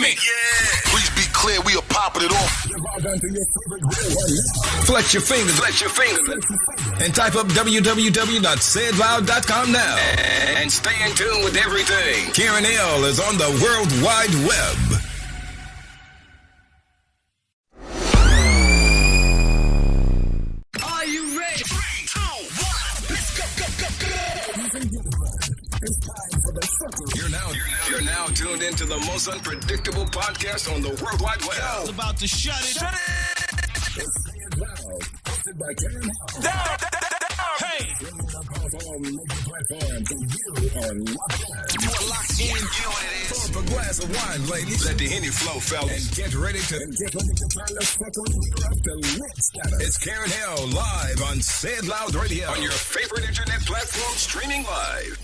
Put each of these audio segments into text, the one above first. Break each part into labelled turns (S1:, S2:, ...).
S1: me.
S2: Yeah. Please be clear, we are popping it off.
S1: Flex your fingers. And type up www.sayitloud.com now. And stay in tune with everything. Karen L is on the World Wide Web.
S2: Are you ready? 3, 2, 1, let's go. It's time for the Fuckery.
S1: You're now tuned into the most unpredictable podcast on the World Wide Web.
S3: It's about to shut it.
S2: It's Say It Loud, hosted by Karen L.
S3: Down. Hey.
S2: Bringing the powerful on major platforms, and you are locked on.
S1: You are locked in. You know what it is. Pour up a glass of wine, ladies. Let the Henny flow, fellas. And get ready to
S2: turn the Fuckery up to lit status.
S1: It's Karen L live on Say It Loud Radio on your favorite internet platform, streaming live.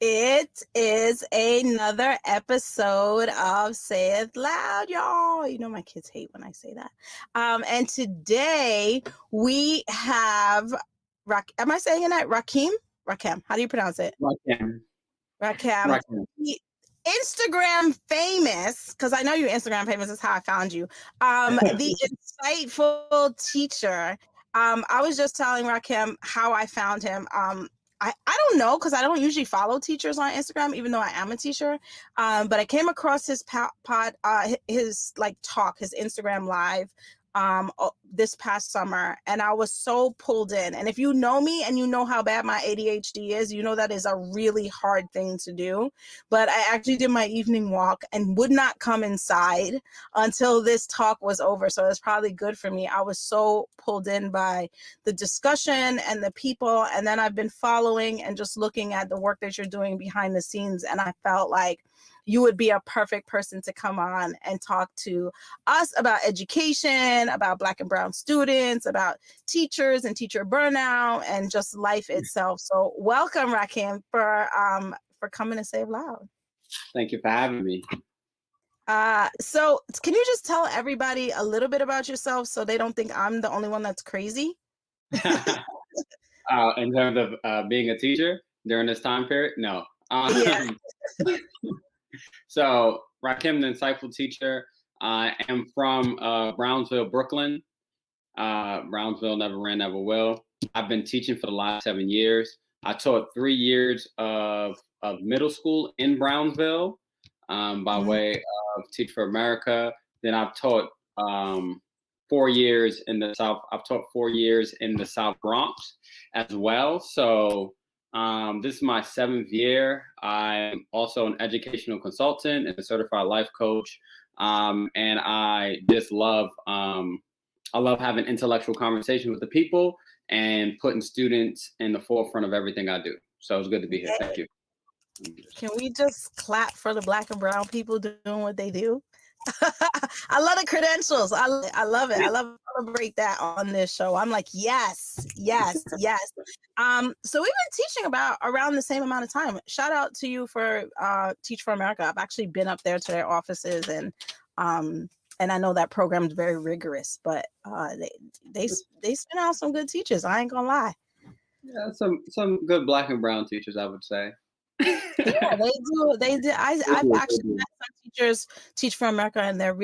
S4: It is another episode of Say It Loud, y'all. You know my kids hate when I say that. And today we have am I saying it right? Rakim? How do you pronounce it? Rakim. Instagram famous, because I know you're Instagram famous, is how I found you. The insightful teacher. I was just telling Rakim how I found him. I don't know, because I don't usually follow teachers on Instagram, even though I am a teacher. But I came across his his talk, his Instagram live this past summer, and I was so pulled in. And if you know me and you know how bad my ADHD is, you know that is a really hard thing to do. But I actually did my evening walk and would not come inside until this talk was over. So it's probably good for me. I was so pulled in by the discussion and the people. And then I've been following and just looking at the work that you're doing behind the scenes. And I felt like you would be a perfect person to come on and talk to us about education, about Black and Brown students, about teachers and teacher burnout, and just life itself. So welcome, Rakim, for coming to Say It Loud.
S5: Thank you for having me.
S4: So can you just tell everybody a little bit about yourself so they don't think I'm the only one that's crazy?
S5: In terms of being a teacher during this time period? No.
S4: Yeah.
S5: So, Rakim, the insightful teacher. I am from Brownsville, Brooklyn. Brownsville never ran, never will. I've been teaching for the last 7 years. I taught 3 years of middle school in Brownsville by way of Teach for America. Then I've taught 4 years in the South. I've taught 4 years in the South Bronx as well. So this is my 7th year. I'm also an educational consultant and a certified life coach. And I just love, I love having intellectual conversation with the people and putting students in the forefront of everything I do. So it's good to be here. Thank you.
S4: Can we just clap for the Black and Brown people doing what they do? I love the credentials. I love it. I love to celebrate that on this show. I'm like, yes. So we've been teaching about around the same amount of time. Shout out to you for Teach for America. I've actually been up there to their offices, and I know that program is very rigorous, but they spin out some good teachers. I ain't gonna lie.
S5: Yeah, some good Black and Brown teachers, I would say.
S4: Yeah, they do. I've actually met some teachers Teach for America, and they're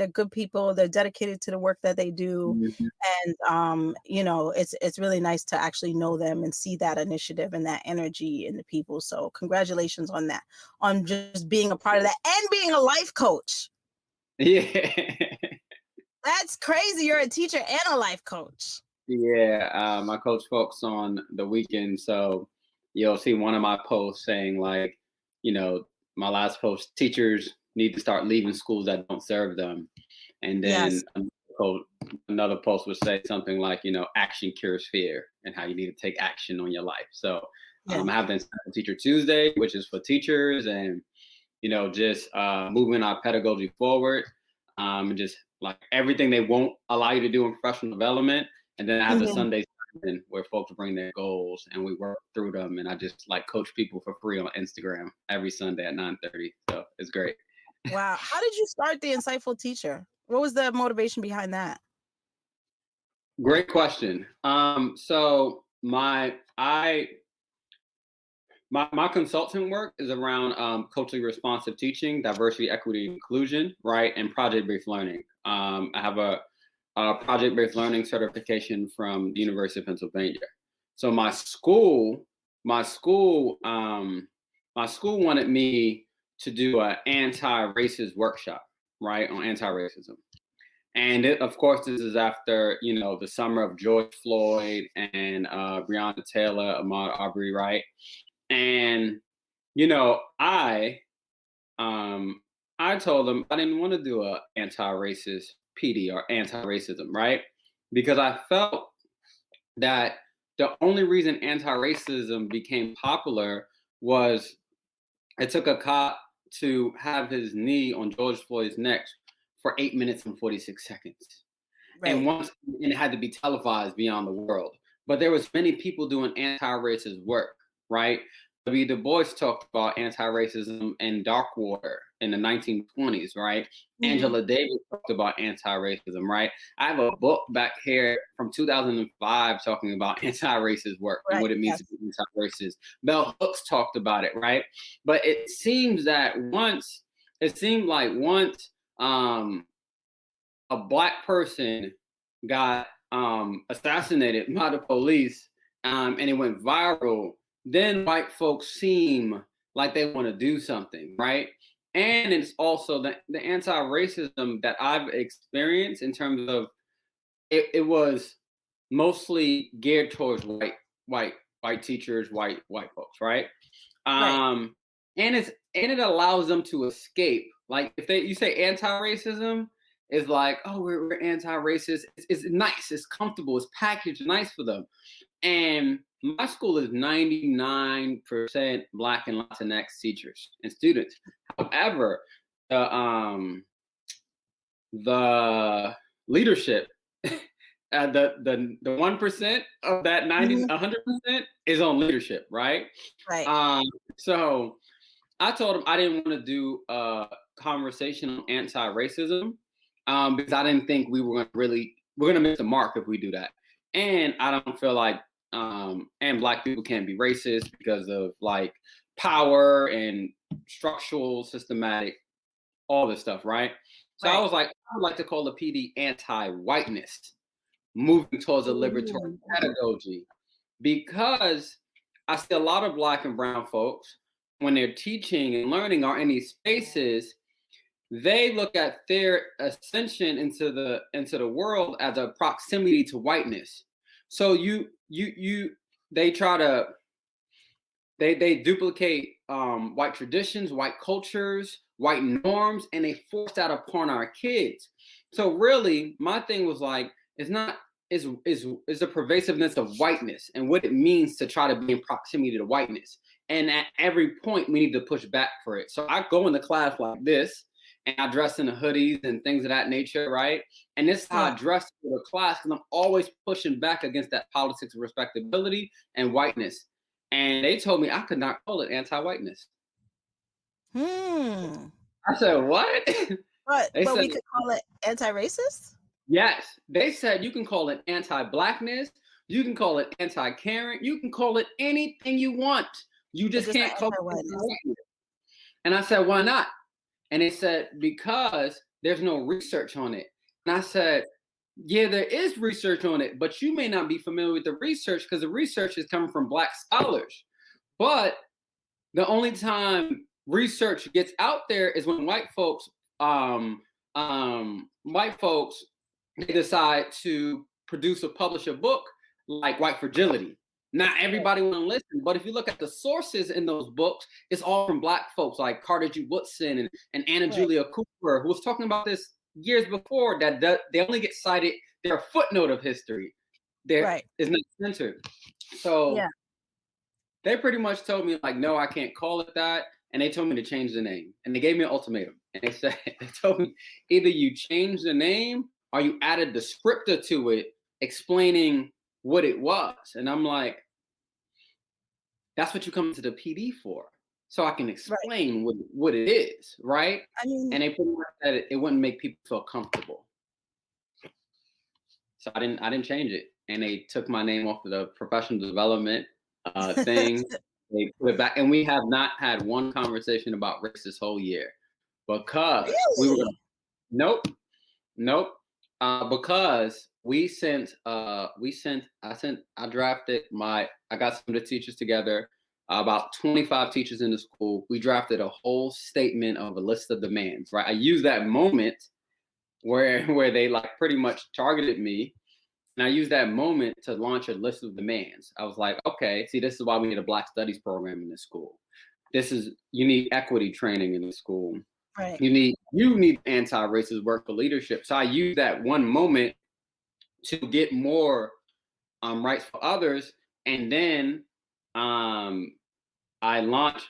S4: good people. They're dedicated to the work that they do. And it's really nice to actually know them and see that initiative and that energy in the people. So congratulations on that, on just being a part of that and being a life coach.
S5: Yeah.
S4: That's crazy. You're a teacher and a life coach.
S5: Yeah, my coach folks on the weekend, so you'll see one of my posts saying my last post, teachers need to start leaving schools that don't serve them. And then
S4: Yes.
S5: another post would say something like, action cures fear, and how you need to take action on your life. So I have the Teacher Tuesday, which is for teachers, and, just moving our pedagogy forward, and just like everything they won't allow you to do in professional development. And then I have the Sunday where folks bring their goals and we work through them. And I just coach people for free on Instagram every Sunday at 9:30. So it's great.
S4: Wow. How did you start the Insightful Teacher? What was the motivation behind that?
S5: Great question. So my consulting work is around culturally responsive teaching, diversity, equity, and inclusion, right, and project-based learning. I have a project-based learning certification from the University of Pennsylvania. So my school wanted me to do an anti-racist workshop, right, on anti-racism. And of course, this is after, the summer of George Floyd and Breonna Taylor, Ahmaud Arbery, right? And, I told them I didn't want to do a anti-racist PD or anti-racism, right? Because I felt that the only reason anti-racism became popular was it took a cop to have his knee on George Floyd's neck for 8 minutes and 46 seconds.
S4: Right.
S5: And it had to be televised beyond the world. But there was many people doing anti-racist work, right? W. Du Bois talked about anti-racism in Darkwater in the 1920s, right?
S4: Mhm.
S5: Angela Davis talked about anti-racism, right? I have a book back here from 2005 talking about anti-racist work and what it means to be anti-racist. Bell Hooks talked about it, right? But it seems like once a Black person got assassinated by the police and it went viral, then white folks seem like they want to do something, right? And it's also the anti-racism that I've experienced in terms of it was mostly geared towards white teachers, white folks, right? And it allows them to escape. Like if you say anti-racism, it's like, oh, we're anti-racist. It's nice, it's comfortable, it's packaged nice for them. And my school is 99% Black and Latinx teachers and students. However, the leadership, the 1% of that 100% is on leadership, right?
S4: Right.
S5: So I told him I didn't want to do a conversation on anti-racism because I didn't think we're gonna miss the mark if we do that. And I don't feel like and Black people can't be racist because of like power and structural, systematic, all this stuff, right? So I was like, I would like to call the PD anti-whiteness, moving towards a liberatory pedagogy, because I see a lot of Black and brown folks when they're teaching and learning are in these spaces, they look at their ascension into the world as a proximity to whiteness. So they try to they duplicate white traditions, white cultures, white norms, and they force that upon our kids. So really, my thing was like, it's the pervasiveness of whiteness and what it means to try to be in proximity to whiteness. And at every point, we need to push back for it. So I go into class like this, and I dress in the hoodies and things of that nature, right? And this is how I dress for the class, because I'm always pushing back against that politics of respectability and whiteness. And they told me I could not call it anti-whiteness. I said, what?
S4: But we could call it anti-racist?
S5: Yes. They said you can call it anti-Blackness, you can call it anti-caring, you can call it anything you want. You just can't call it anti-whiteness. And I said, why not? And they said, because there's no research on it. And I said, yeah, there is research on it, but you may not be familiar with the research because the research is coming from Black scholars. But the only time research gets out there is when white folks they decide to publish a book like White Fragility. Not everybody want to listen, but if you look at the sources in those books, it's all from Black folks like Carter G. Woodson and Anna Julia Cooper, who was talking about this years before, that they only get cited, they're a footnote of history. There is not centered. So they pretty much told me like, no, I can't call it that. And they told me to change the name. And they gave me an ultimatum. And they told me, either you change the name or you add a descriptor to it explaining what it was. And I'm like, that's what you come to the PD for, so I can explain what it is, right? I mean, and they pretty much said it wouldn't make people feel comfortable. So I didn't change it. And they took my name off of the professional development thing. They put it back, and we have not had one conversation about race this whole year because we were
S4: Really?
S5: gonna. Nope, nope. Because I got some of the teachers together, about 25 teachers in the school. We drafted a whole statement of a list of demands, right? I used that moment where they like pretty much targeted me. And I used that moment to launch a list of demands. I was like, okay, see, this is why we need a Black Studies program in this school. You need equity training in the school.
S4: Right.
S5: You need anti-racist work for leadership. So I used that one moment to get more rights for others. And then I launched,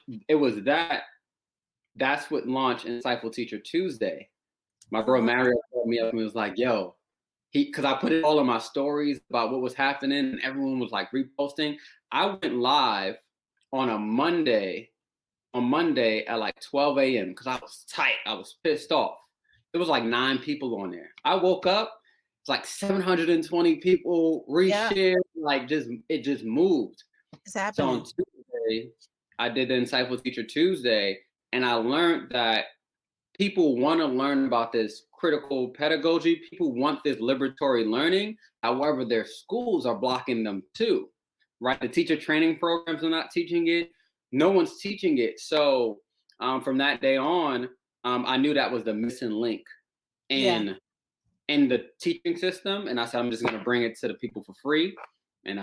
S5: that's what launched Insightful Teacher Tuesday. My bro Mario called me up and was like, yo, because I put it all in my stories about what was happening and everyone was like reposting. I went live on Monday at like 12 a.m. because I was tight. I was pissed off. It was like 9 people on there. I woke up, it's like 720 people reshared. Like it just moved.
S4: It's
S5: So
S4: happening.
S5: on Tuesday, I did the Insightful Teacher Tuesday, and I learned that people want to learn about this critical pedagogy. People want this liberatory learning. However, their schools are blocking them too, right? The teacher training programs are not teaching it. No one's teaching it. So from that day on, I knew that was the missing link in the teaching system. And I said, I'm just going to bring it to the people for free. And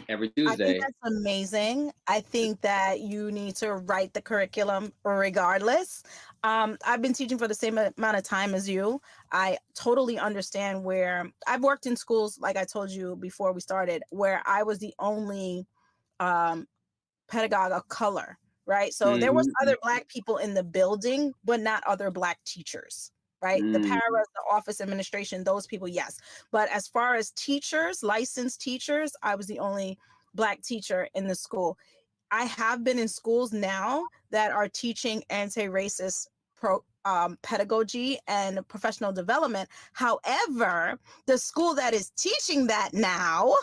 S5: every Tuesday.
S4: I think that's amazing. I think that you need to write the curriculum regardless. I've been teaching for the same amount of time as you. I totally understand where I've worked in schools, like I told you before we started, where I was the only pedagogue of color, right? So there was other Black people in the building, but not other Black teachers. Right? The paras, the office administration, those people, yes. But as far as teachers, licensed teachers, I was the only Black teacher in the school. I have been in schools now that are teaching anti-racist pedagogy and professional development. However, the school that is teaching that now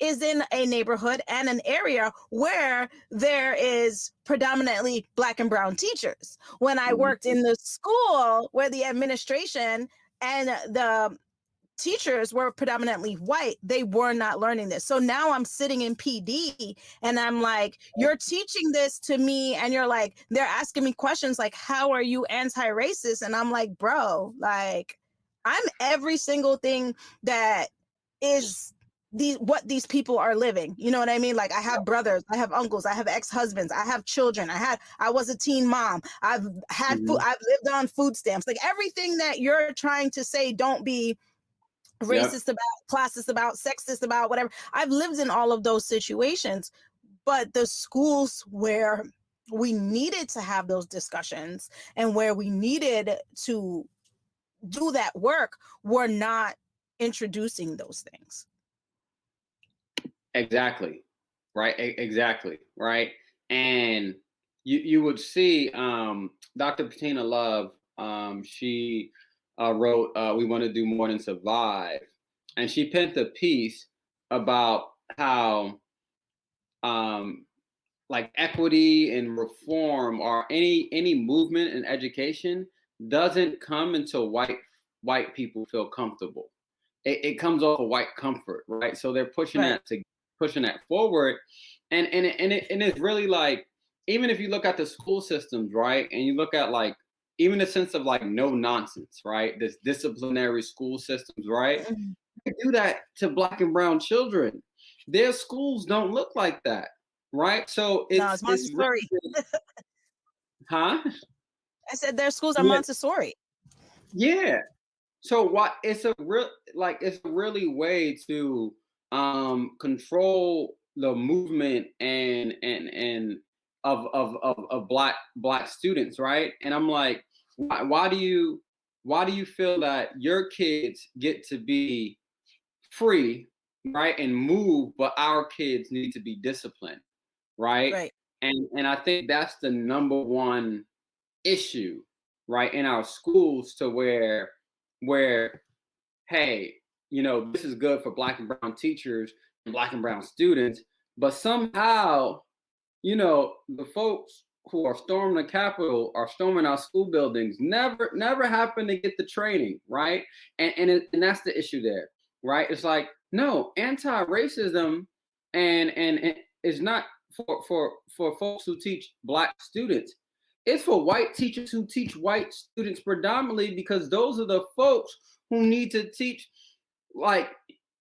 S4: is in a neighborhood and an area where there is predominantly Black and brown teachers. When I worked in the school where the administration and the teachers were predominantly white, they were not learning this. So now I'm sitting in PD and I'm like, you're teaching this to me and you're like, they're asking me questions like, how are you anti-racist? And I'm like, bro, like I'm every single thing that is what these people are living. You know what I mean? Like I have brothers, I have uncles, I have ex-husbands, I have children, I was a teen mom, I've had food, I've lived on food stamps. Like everything that you're trying to say, don't be racist about, classist about, sexist about, whatever. I've lived in all of those situations, but the schools where we needed to have those discussions and where we needed to do that work were not introducing those things.
S5: Exactly. Right. Exactly. Right. And you would see Dr. Patina Love, she wrote We Want to Do More Than Survive. And she penned a piece about how like equity and reform or any movement in education doesn't come until white people feel comfortable. It comes off of white comfort, right? So they're pushing that forward, and it's really like, even if you look at the school systems, right, and you look at like even the sense of like no nonsense, right, this disciplinary school systems, right, they do that to Black and brown children. Their schools don't look like that, right? So it's
S4: Montessori.
S5: Huh?
S4: I said their schools are Montessori.
S5: Yeah. So what? It's a really way to control the movement and of black students, right? And I'm like, why do you feel that your kids get to be free, right, and move, but our kids need to be disciplined, right? And I think that's the number one issue, right, in our schools, to where hey, this is good for Black and brown teachers and Black and brown students, but somehow the folks who are storming the Capitol are storming our school buildings never happen to get the training, right? And that's the issue there, right? It's like, no, anti-racism and is not for folks who teach Black students. It's for white teachers who teach white students predominantly, because those are the folks who need to teach. Like,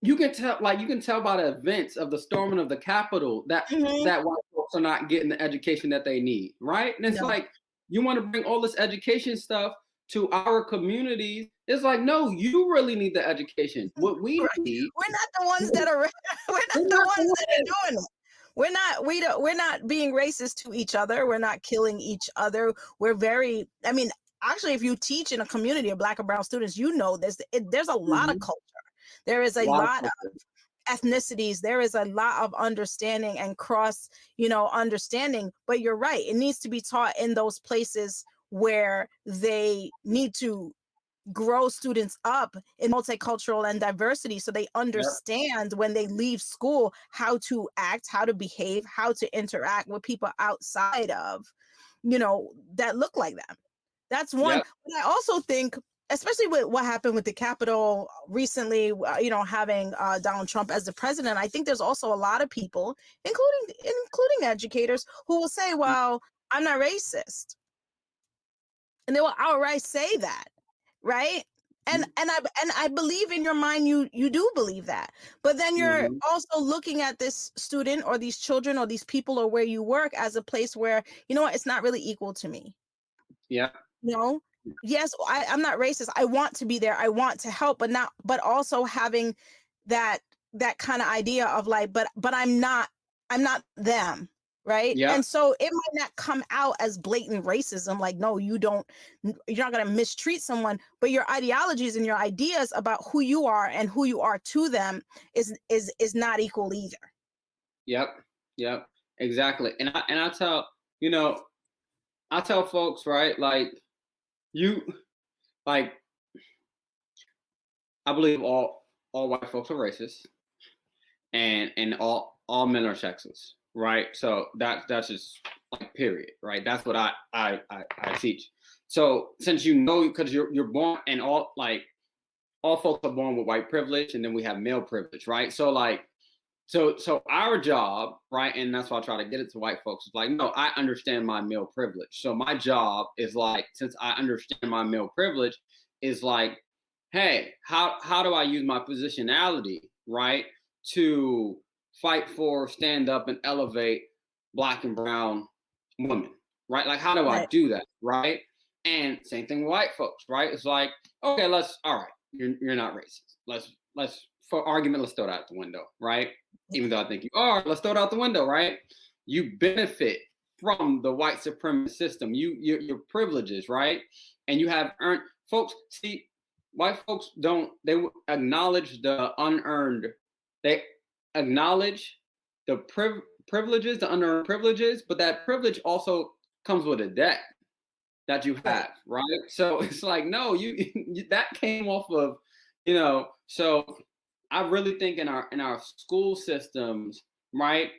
S5: you can tell by the events of the storming of the Capitol that that white folks are not getting the education that they need, right? And it's like, you want to bring all this education stuff to our communities. It's like, no, you really need the education. What we need.
S4: We're not the ones that are. We're not the ones that are doing it. We're not being racist to each other. We're not killing each other. We're very, I mean, actually, if you teach in a community of Black and brown students, there's a lot of culture. There is a lot of ethnicities. There is a lot of understanding and cross, understanding. But you're right. It needs to be taught in those places where they need to grow students up in multicultural and diversity, so they understand when they leave school how to act, how to behave, how to interact with people outside of, that look like them. That's one. But I also think, especially with what happened with the Capitol recently, having Donald Trump as the president, I think there's also a lot of people, including educators, who will say, well, I'm not racist. And they will outright say that. Right. And I believe in your mind, you do believe that. But then you're also looking at this student or these children or these people or where you work as a place where, it's not really equal to me. Yeah. Yes, I'm not racist. I want to be there. I want to help, but also having that kind of idea of like, but I'm not them. Right. Yeah. And so it might not come out as blatant racism, like, no, you're not going to mistreat someone, but your ideologies and your ideas about who you are and who you are to them is not equal either.
S5: Yep. Exactly. And I tell, I tell folks, right, like, I believe all white folks are racist and all men are sexist. Right. So that's just like, period. Right. That's what I teach. So since because you're born, and all folks are born with white privilege, and then we have male privilege. Right. So so our job, right, and that's why I try to get it to white folks, is like, no, I understand my male privilege. So my job is like, since I understand my male privilege, is like, hey, how do I use my positionality, right, to fight for, stand up, and elevate Black and brown women, right? Like, how do I do that, right? And same thing with white folks, right? It's like, okay, all right, you're not racist. Let's for argument, let's throw that out the window, right? Even though I think you are, let's throw it out the window, right? You benefit from the white supremacist system, your privileges, right? And you have earned. Folks, see, white folks they acknowledge the unearned. They acknowledge the privileges, the unearned privileges, but that privilege also comes with a debt that you have, right? So it's like, no, you that came off of, so I really think in our school systems, right?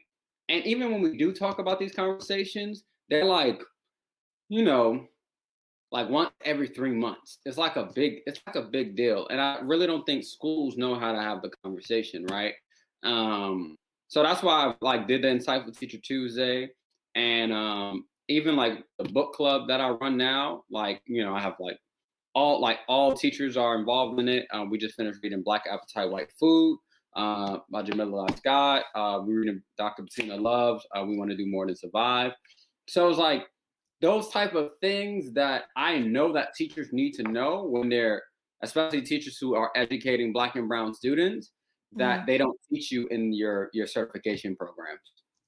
S5: And even when we do talk about these conversations, they're like, like once every 3 months. It's like a big deal. And I really don't think schools know how to have the conversation, right? So that's why I did the Insightful Teacher Tuesday, and even like the book club that I run now, I have all teachers are involved in it. We just finished reading Black Appetite, White Food by Jamila Scott. We're reading Dr. Bettina Love's We Want to Do More Than Survive. So it's like those type of things that I know that teachers need to know when they're, especially teachers who are educating Black and brown students, that they don't teach you in your certification programs.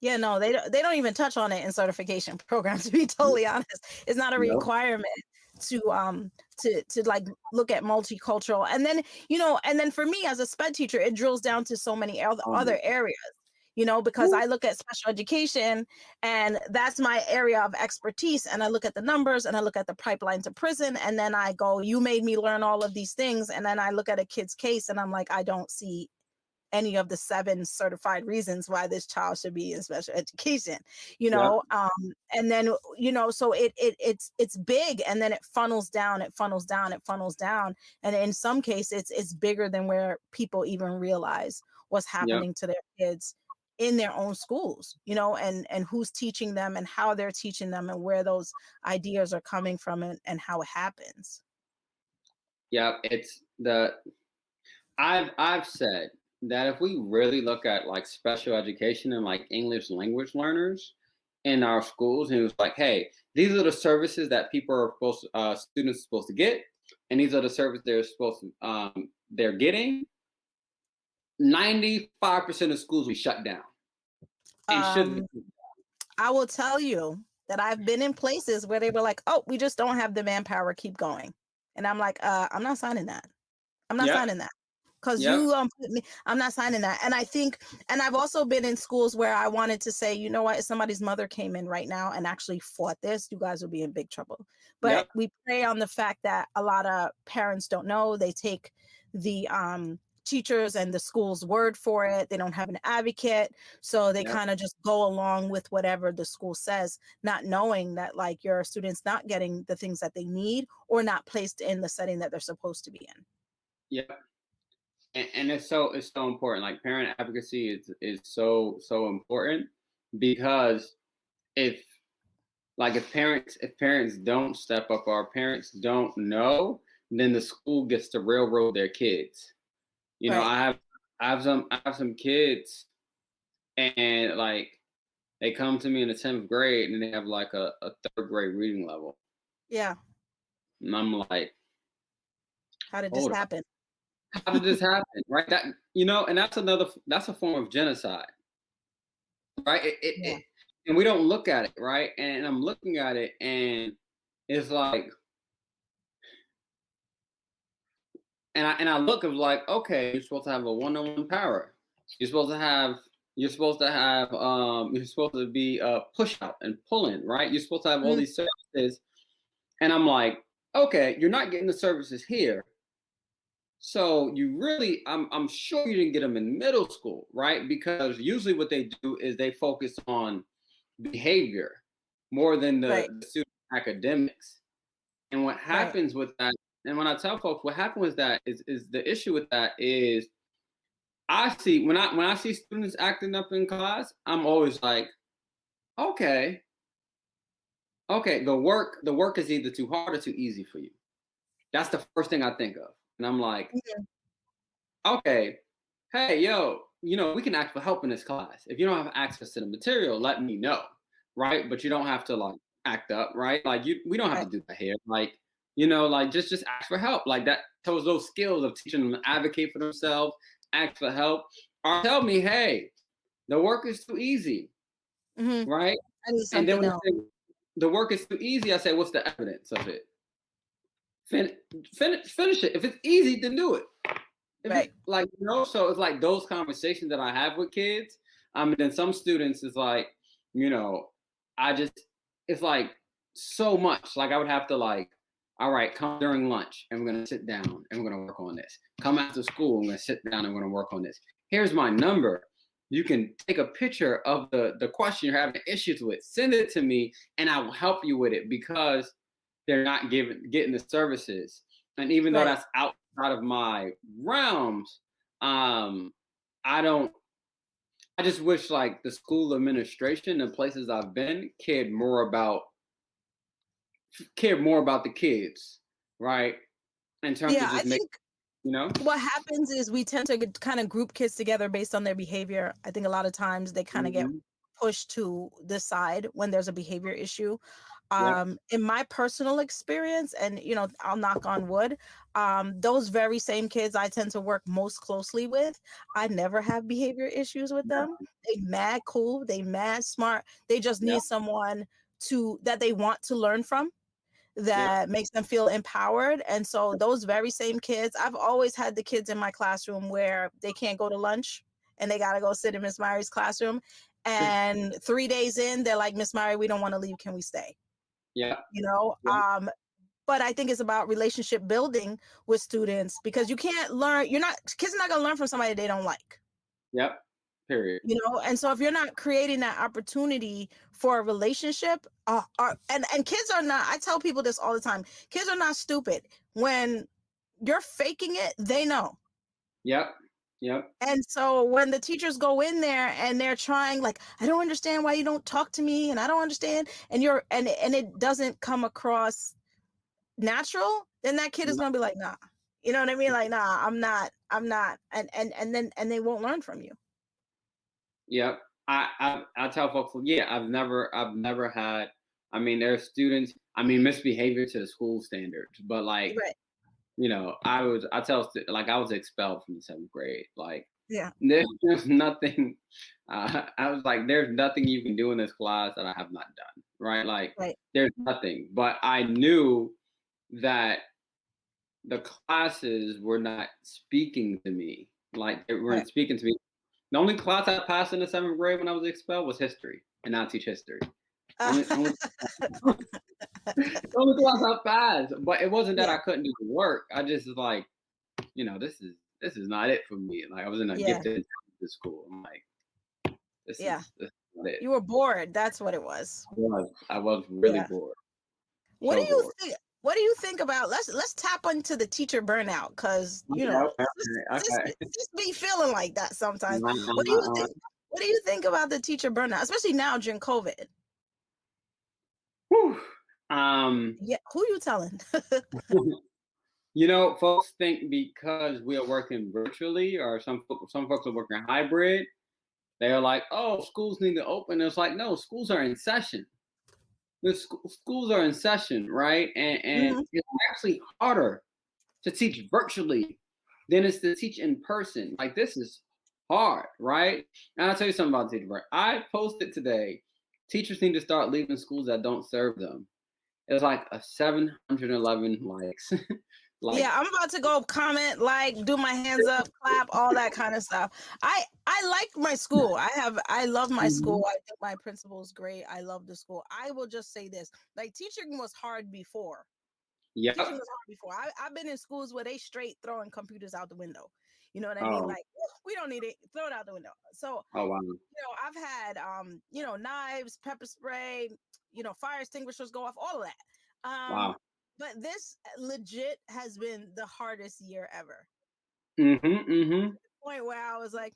S4: Yeah, no, they don't even touch on it in certification programs, to be totally honest. It's not a requirement to like look at multicultural. And then for me as a sped teacher, it drills down to so many other areas, because I look at special education and that's my area of expertise. And I look at the numbers and I look at the pipeline to prison. And then I go, you made me learn all of these things. And then I look at a kid's case and I'm like, I don't see any of the 7 certified reasons why this child should be in special education,
S5: Yeah.
S4: and then, so it's big, and then it funnels down, and in some cases it's bigger than where people even realize what's
S5: Yeah.
S4: happening to their kids in their own schools, and who's teaching them and how they're teaching them and where those ideas are coming from, and how it happens.
S5: Yeah. I've said that if we really look at like special education and like English language learners in our schools, and it was like, hey, these are the services that students are supposed to get, and these are the services they're getting. 95% of schools we shut down. And should
S4: I will tell you that I've been in places where they were like, oh, we just don't have the manpower, keep going. And I'm like, I'm not signing that. I'm not signing that. Because I'm not signing that. And I think, and I've also been in schools where I wanted to say, you know what, if somebody's mother came in right now and actually fought this, you guys would be in big trouble. But we prey on the fact that a lot of parents don't know. They take the teachers and the school's word for it. They don't have an advocate. So they kind of just go along with whatever the school says, not knowing that like your students not getting the things that they need or not placed in the setting that they're supposed to be in.
S5: Yeah. And it's so important. Like parent advocacy is so important, because if parents don't step up or parents don't know, then the school gets to railroad their kids. I have some kids, and like they come to me in the 10th grade and they have like a 3rd grade reading level.
S4: Yeah.
S5: And I'm like,
S4: how did this happen?
S5: How did this happen? Right. That, and that's a form of genocide. Right. And we don't look at it. Right. And I'm looking at it, and it's like, and I look of like, okay, you're supposed to have a one-on-one power. You're supposed to be push out and pull in, right? You're supposed to have all these services. And I'm like, okay, you're not getting the services here. So you really, I'm sure you didn't get them in middle school, right? Because usually what they do is they focus on behavior more than the student academics. And what happens with that, and when I tell folks what happened with that is the issue with that is I see when I see students acting up in class, I'm always like, okay, the work is either too hard or too easy for you. That's the first thing I think of. And I'm like, okay, hey, yo, we can ask for help in this class. If you don't have access to the material, let me know, right? But you don't have to like act up, right? Like we don't have to do that here. Like, like just ask for help. Like that tells those skills of teaching them to advocate for themselves, ask for help, or tell me, hey, the work is too easy, right? And then when I say the work is too easy, I say, what's the evidence of it? Finish it. If it's easy, then do it. So it's like those conversations that I have with kids. And then some students is like, it's like so much. Like I would have to like, all right, come during lunch and we're going to sit down and we're going to work on this. Come after school, I'm going to sit down and we're going to work on this. Here's my number. You can take a picture of the question you're having issues with, send it to me, and I will help you with it, because they're not getting the services. And even though that's outside of my realms, I just wish like the school administration and places I've been cared more about the kids, right? In terms of just
S4: what happens is we tend to kind of group kids together based on their behavior. I think a lot of times they kind of get pushed to the side when there's a behavior issue. In my personal experience, and I'll knock on wood, those very same kids I tend to work most closely with, I never have behavior issues with them. They mad cool, they mad smart. They just need someone that they want to learn from, that makes them feel empowered. And so those very same kids, I've always had the kids in my classroom where they can't go to lunch and they got to go sit in Miss Myri's classroom. And 3 days in, they're like, Miss Myri, we don't want to leave. Can we stay? But I think it's about relationship building with students, because you can't learn, kids are not going to learn from somebody they don't like.
S5: Yep. Period.
S4: You know, and so if you're not creating that opportunity for a relationship, and kids are not, I tell people this all the time, kids are not stupid. When you're faking it, they know.
S5: Yep. Yep.
S4: And so when the teachers go in there and they're trying, like, I don't understand why you don't talk to me, and I don't understand, and it doesn't come across natural, then that kid is gonna be like, nah. You know what I mean? Like, nah, I'm not, and they won't learn from you.
S5: Yep. I tell folks, yeah, I've never had, I mean, there's students, I mean, misbehavior to the school standards, but like,
S4: Right.
S5: you know, I was expelled from the 7th grade. Like,
S4: Yeah.
S5: there's nothing, I was like, there's nothing you can do in this class that I have not done. Right. Like,
S4: Right.
S5: there's nothing, but I knew that the classes were not speaking to me. Like, they weren't
S4: Right.
S5: speaking to me. The only class I passed in the 7th grade when I was expelled was history, and I teach history. Only class I passed, but it wasn't that I couldn't do the work. I just was like, you know, this is not it for me. Like, I was in a gifted school. I'm like, this is not it.
S4: You were bored. That's what it was.
S5: I was really bored.
S4: What do you think? What do you think about? Let's tap into the teacher burnout, because you know, just be feeling like that sometimes. What do you think? What do you think about the teacher burnout, especially now during COVID?
S5: Whew.
S4: Yeah, who you telling?
S5: You know, folks think because we are working virtually, or some folks are working hybrid, they are like, oh, schools need to open. It's like, no, schools are in session. The schools are in session, right? And it's actually harder to teach virtually than it's to teach in person. Like, this is hard, right? And I'll tell you something about Teacher Burnout. I posted today, teachers need to start leaving schools that don't serve them. It's like a 711 likes. Like,
S4: yeah, I'm about to go comment, like, do my hands up, clap, all that kind of stuff. I like my school. I love my school. I think my principal is great. I love the school. I will just say this, like, teaching was hard before.
S5: Yeah.
S4: Teaching was hard before. I've been in schools where they straight throwing computers out the window. You know what I mean? Like, we don't need it. Throw it out the window. So,
S5: oh, wow.
S4: you know, I've had, you know, knives, pepper spray, you know, fire extinguishers go off, all of that.
S5: Wow.
S4: But this legit has been the hardest year ever.
S5: To
S4: the point where I was like,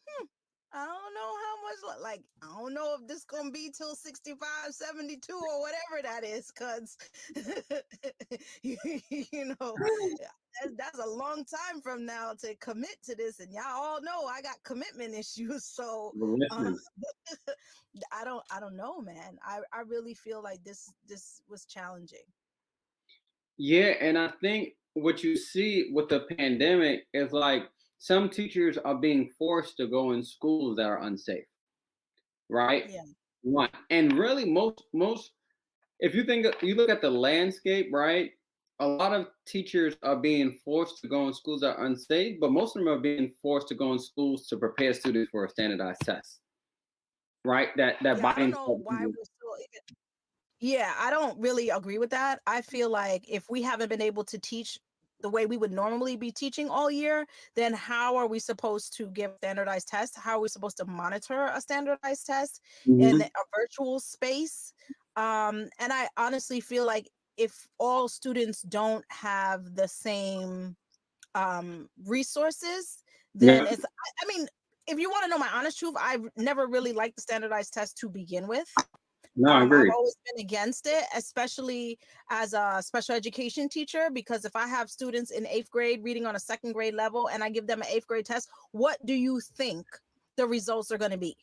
S4: I don't know how much, like, I don't know if this gonna be till 65, 72 or whatever that is, because you know, that's a long time from now to commit to this, and y'all all know I got commitment issues, so I don't know, man. I really feel like this was challenging.
S5: Yeah, and I think what you see with the pandemic is like some teachers are being forced to go in schools that are unsafe, right?
S4: Yeah.
S5: One, and really most if you look at the landscape, right? A lot of teachers are being forced to go in schools that are unsafe, but most of them are being forced to go in schools to prepare students for a standardized test, right? That
S4: I don't know why we're still even. Yeah, I don't really agree with that. I feel like if we haven't been able to teach the way we would normally be teaching all year, then how are we supposed to give standardized tests? How are we supposed to monitor a standardized test in a virtual space? And I honestly feel like if all students don't have the same resources, then it's, I mean, if you want to know my honest truth, I've never really liked the standardized test to begin with.
S5: No, I agree.
S4: I've always been against it, especially as a special education teacher, because if I have students in 8th grade reading on a 2nd grade level and I give them an 8th grade test, what do you think the results are going to be?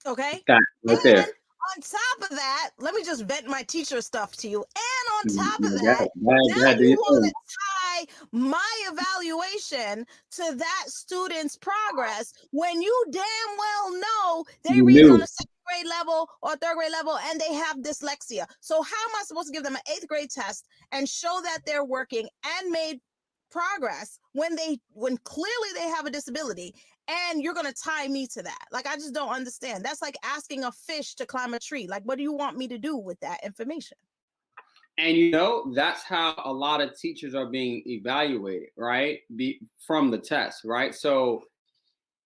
S4: Okay.
S5: Right there.
S4: And on top of that, let me just vent my teacher stuff to you. And on top of that, now you want to tie my evaluation to that student's progress when you damn well know they read on a 2nd grade level or 3rd grade level and they have dyslexia. So how am I supposed to give them an 8th grade test and show that they're working and made progress when clearly they have a disability, and you're going to tie me to that? Like, I just don't understand. That's like asking a fish to climb a tree. Like, what do you want me to do with that information?
S5: And you know, that's how a lot of teachers are being evaluated, right? From the test, right? So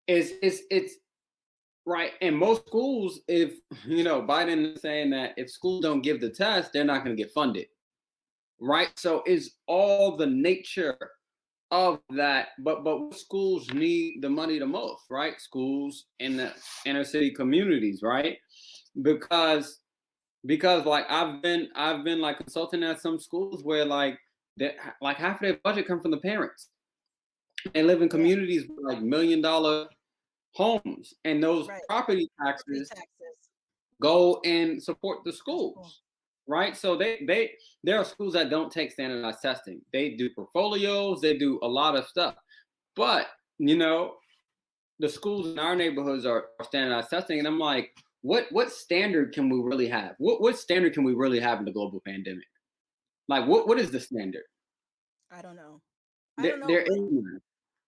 S5: It's right. In most schools, if Biden is saying that if schools don't give the test, they're not going to get funded. Right. So it's all the nature of that. But schools need the money the most, right? Schools in the inner city communities, right? Because like I've been like consulting at some schools where like half of their budget come from the parents. They live in communities with like $1 million homes, and those property taxes go and support the schools, right? So there are schools that don't take standardized testing. They do portfolios, they do a lot of stuff, but the schools in our neighborhoods are standardized testing, and I'm like, what standard can we really have? What standard can we really have in the global pandemic? Like, what is the standard?
S4: I don't know.
S5: There is none.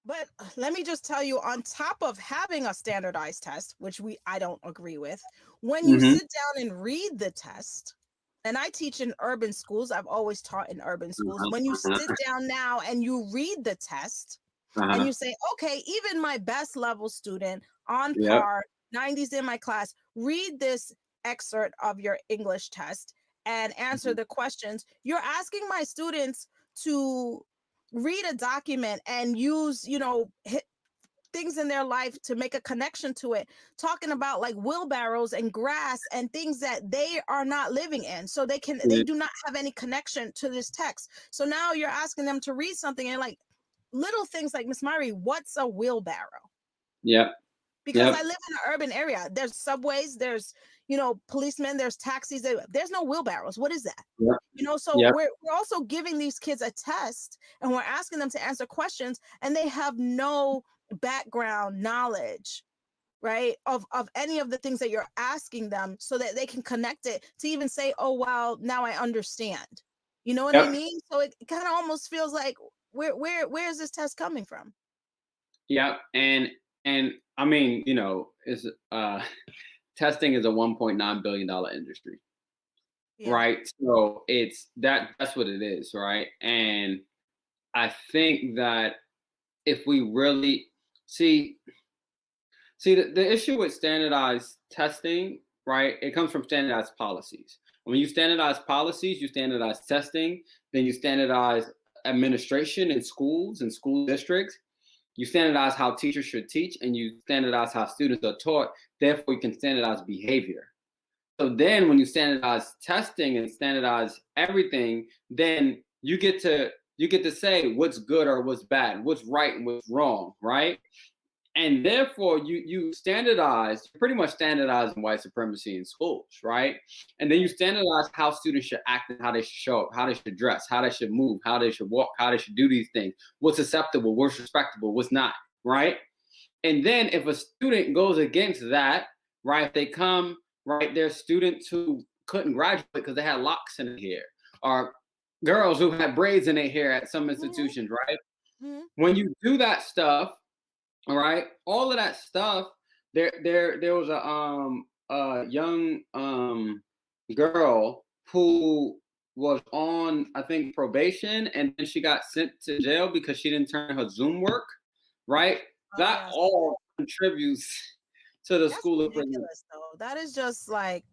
S4: But let me just tell you, on top of having a standardized test, which I don't agree with, when you sit down and read the test, and I teach in urban schools, I've always taught in urban schools, when you sit down now and you read the test, and you say, okay, even my best level student on par, 90s in my class, read this excerpt of your English test and answer the questions. You're asking my students to read a document and use, things in their life to make a connection to it, talking about like wheelbarrows and grass and things that they are not living in. So they do not have any connection to this text. So now you're asking them to read something and like little things like, Miss Murray, what's a wheelbarrow? Because I live in an urban area. There's subways, there's, policemen, there's taxis. There's no wheelbarrows. What is that? So we're also giving these kids a test and we're asking them to answer questions and they have no background knowledge, right, of any of the things that you're asking them so that they can connect it to even say, oh, wow, now I understand. You know what I mean? So it kind of almost feels like, where is this test coming from?
S5: And I mean, it's testing is a $1.9 billion industry, right? So that's what it is, right? And I think that if we really see the issue with standardized testing, right? It comes from standardized policies. When you standardize policies, you standardize testing, then you standardize administration in schools and school districts. You standardize how teachers should teach, and you standardize how students are taught. Therefore, you can standardize behavior. So then when you standardize testing and standardize everything, then you get to say what's good or what's bad, what's right and what's wrong, right? And therefore, you pretty much standardizing white supremacy in schools, right? And then you standardize how students should act and how they should show up, how they should dress, how they should move, how they should walk, how they should do these things, what's acceptable, what's respectable, what's not, right? And then if a student goes against that, right, if they come, right, there's students who couldn't graduate because they had locks in their hair, or girls who had braids in their hair at some institutions, right? When you do that stuff, all right, all of that stuff. There was a young girl who was on, I think, probation, and then she got sent to jail because she didn't turn her Zoom work, right? That all contributes to the school of
S4: ridiculous, though. That is just like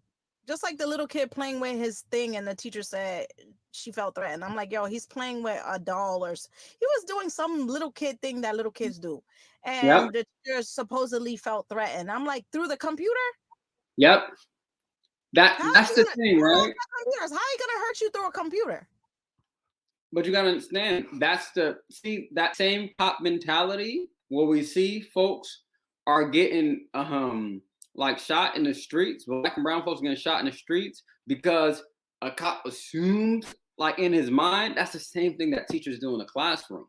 S4: the little kid playing with his thing, and the teacher said she felt threatened. I'm like, yo, he's playing with a doll, or he was doing some little kid thing that little kids do, and the teacher supposedly felt threatened. I'm like, through the computer?
S5: That's the thing, right?
S4: How are you gonna hurt you through a computer?
S5: But you gotta understand, that same cop mentality where we see folks are getting like shot in the streets, black and brown folks getting shot in the streets because a cop assumed, like in his mind, that's the same thing that teachers do in the classroom,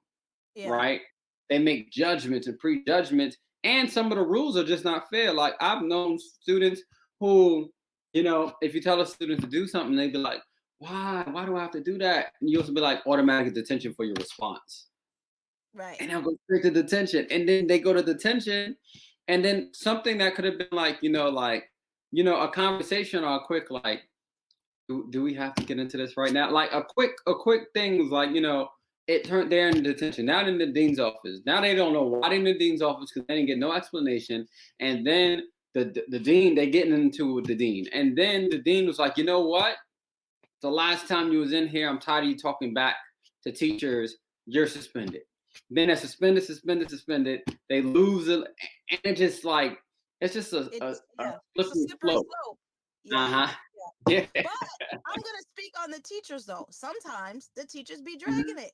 S5: right? They make judgments and prejudgments, and some of the rules are just not fair. Like I've known students who, if you tell a student to do something, they'd be like, why do I have to do that? And you also be like, automatic detention for your response.
S4: Right.
S5: And they'll go straight to detention. And then they go to detention. And then something that could have been like, a conversation or a quick, like, do we have to get into this right now? Like a quick thing was like, it turned there in detention. Now they're in the dean's office. Now they don't know why they're in the dean's office because they didn't get no explanation. And then the dean, they getting into the dean. And then the dean was like, you know what? The last time you was in here, I'm tired of you talking back to teachers. You're suspended. Then they're suspended. They lose it. And it's just like, it's just a slippery slope.
S4: Yeah.
S5: Yeah.
S4: But I'm gonna speak on the teachers though. Sometimes the teachers be dragging it.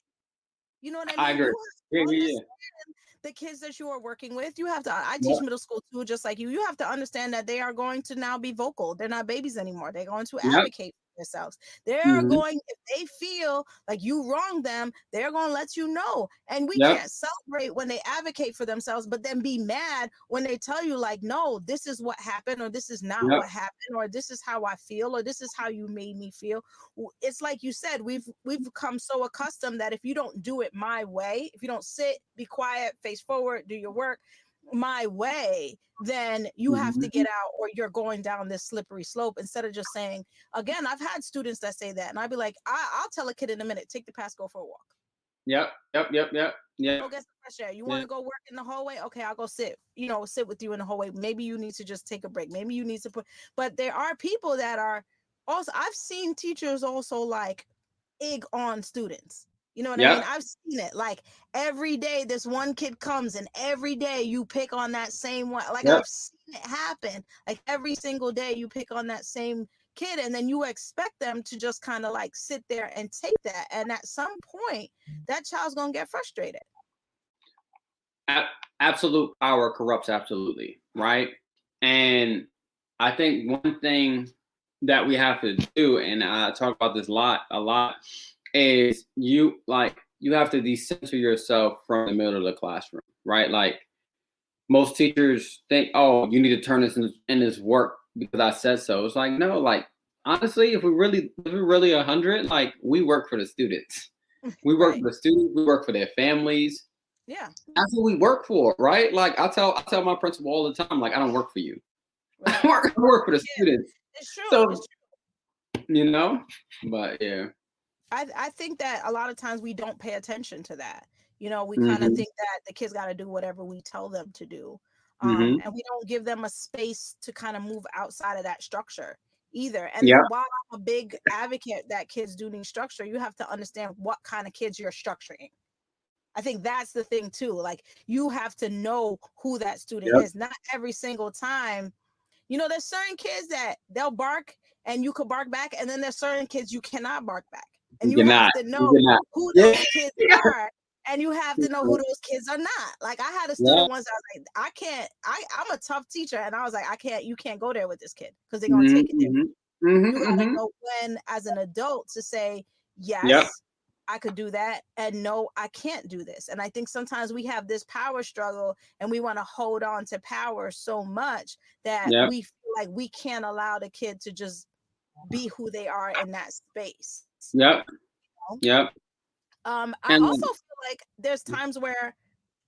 S4: You know what I mean?
S5: I agree.
S4: You have to understand the kids that you are working with. You have to. I teach middle school too, just like you. You have to understand that they are going to now be vocal. They're not babies anymore. They're going to advocate for themselves. They're going, if they feel like you wrong them, they're going to let you know. And we can't celebrate when they advocate for themselves, but then be mad when they tell you like, no, this is what happened, or this is not what happened, or this is how I feel, or this is how you made me feel. It's like you said, we've become so accustomed that if you don't do it my way, if you don't sit, be quiet, face forward, do your work my way, then you have to get out or you're going down this slippery slope, instead of just saying, again, I've had students that say that, and I'd be like, I'll tell a kid in a minute, take the pass, go for a walk.
S5: Yep.
S4: Go get some fresh air. You want to go work in the hallway? Okay, I'll go sit with you in the hallway. Maybe you need to just take a break. Maybe you need to but there are people that are also, I've seen teachers also like egg on students. You know what I mean? I've seen it. Like every day this one kid comes and every day you pick on that same one. Like I've seen it happen. Like every single day you pick on that same kid, and then you expect them to just kind of like sit there and take that. And at some point that child's going to get frustrated.
S5: Absolute power corrupts absolutely, right? And I think one thing that we have to do, and I talk about this a lot, is you have to decenter yourself from the middle of the classroom, right? Like most teachers think, oh, you need to turn this in this work because I said so. It's like, no, like honestly, if we're really 100, like we work for the students. We work for the students, we work for their families.
S4: Yeah.
S5: That's what we work for, right? Like I tell my principal all the time, like I don't work for you. Right. I work for the students.
S4: It's true.
S5: So,
S4: it's true.
S5: You know, but yeah.
S4: I think that a lot of times we don't pay attention to that. You know, we kind of think that the kids got to do whatever we tell them to do. And we don't give them a space to kind of move outside of that structure either. And while I'm a big advocate that kids do need structure, you have to understand what kind of kids you're structuring. I think that's the thing too. Like you have to know who that student is. Not every single time. You know, there's certain kids that they'll bark and you could bark back. And then there's certain kids you cannot bark back. And you have to know who those kids are. And you have to know who those kids are not. Like I had a student once, I was like, I'm a tough teacher. And I was like, you can't go there with this kid because they're going to take it there. You got to know when, as an adult, to say, yes, I could do that. And no, I can't do this. And I think sometimes we have this power struggle and we want to hold on to power so much that we feel like we can't allow the kid to just be who they are in that space.
S5: I
S4: also feel like there's times where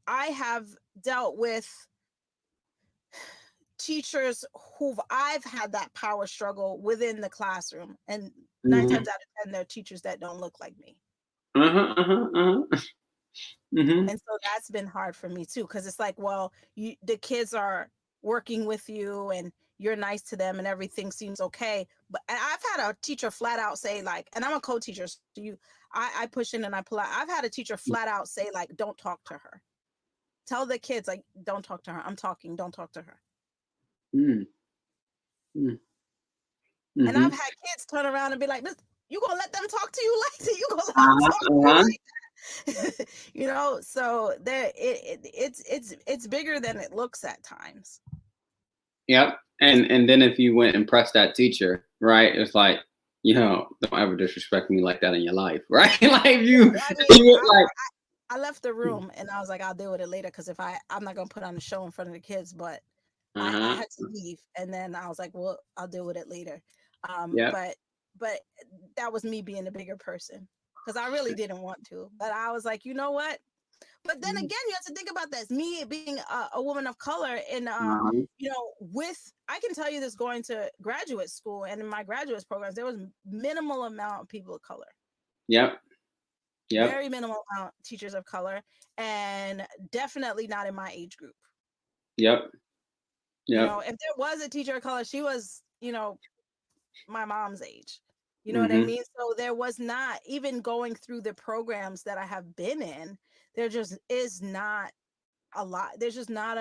S4: I have dealt with teachers who I've had that power struggle within the classroom, and 9 times out of 10 they're teachers that don't look like me. And so that's been hard for me too, because it's like, well, the kids are working with you and you're nice to them and everything seems okay, but I've had a teacher flat out say like, and I'm a co-teacher, so I push in and I pull out. I've had a teacher flat out say like, don't talk to her. Tell the kids like, don't talk to her. I'm talking, don't talk to her. And I've had kids turn around and be like, you gonna let them talk to you like that? You gonna let them talk to you like that? You know, so there it's bigger than it looks at times.
S5: And then if you went and pressed that teacher, right, it's like, you know, don't ever disrespect me like that in your life, right? Like
S4: I left the room and I was like, I'll deal with it later, because I'm not gonna put on a show in front of the kids, but I had to leave, and then I was like, well, I'll deal with it later. But that was me being a bigger person, because I really didn't want to, but I was like, you know what? But then again, you have to think about this. Me being a woman of color, and you know, I can tell you this, going to graduate school and in my graduate programs, there was minimal amount of people of color.
S5: Yep.
S4: Very minimal amount teachers of color, and definitely not in my age group.
S5: Yep.
S4: You
S5: Yep.
S4: know, if there was a teacher of color, she was, you know, my mom's age. You know what I
S5: Mm-hmm.
S4: mean? So there was not, even going through the programs that I have been in, there just is not a lot. There's just not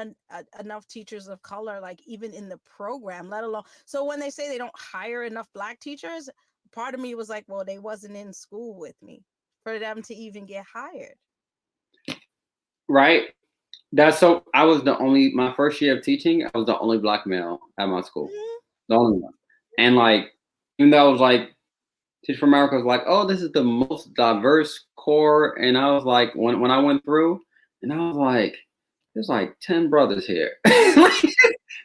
S4: enough teachers of color, like even in the program, let alone. So when they say they don't hire enough Black teachers, part of me was like, well, they wasn't in school with me for them to even get hired.
S5: Right. I was my first year of teaching, I was the only Black male at my school.
S4: Mhm.
S5: The only one. And like, even though I was like, Teach for America was like, oh, this is the most diverse core. And I was like, when I went through, and I was like, there's like 10 brothers here. Like,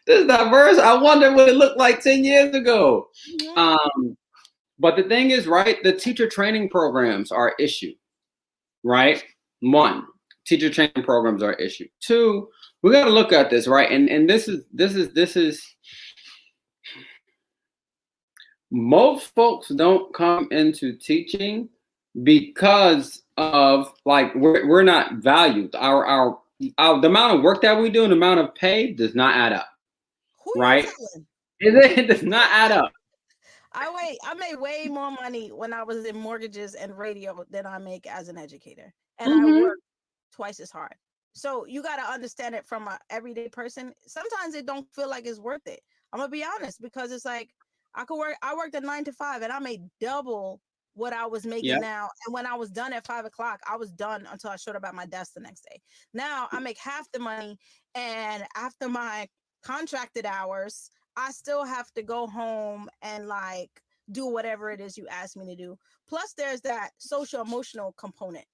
S5: this is diverse. I wonder what it looked like 10 years ago.
S4: Mhm.
S5: But the thing is, right, the teacher training programs are an issue, right? One, teacher training programs are an issue. Two, we got to look at this, right? And this is most folks don't come into teaching because of like we're not valued. Our the amount of work that we do and the amount of pay does not add up,
S4: Who you
S5: right?
S4: telling?
S5: It does not add up.
S4: I made way more money when I was in mortgages and radio than I make as an educator, and I
S5: Mm-hmm.
S4: work twice as hard. So you got to understand it from an everyday person. Sometimes it don't feel like it's worth it. I'm gonna be honest, because it's like I worked a 9 to 5 and I made double what I was making
S5: Yep.
S4: now. And when I was done at 5 o'clock, I was done until I showed up at my desk the next day. Now I make half the money, and after my contracted hours, I still have to go home and like do whatever it is you ask me to do. Plus, there's that social emotional component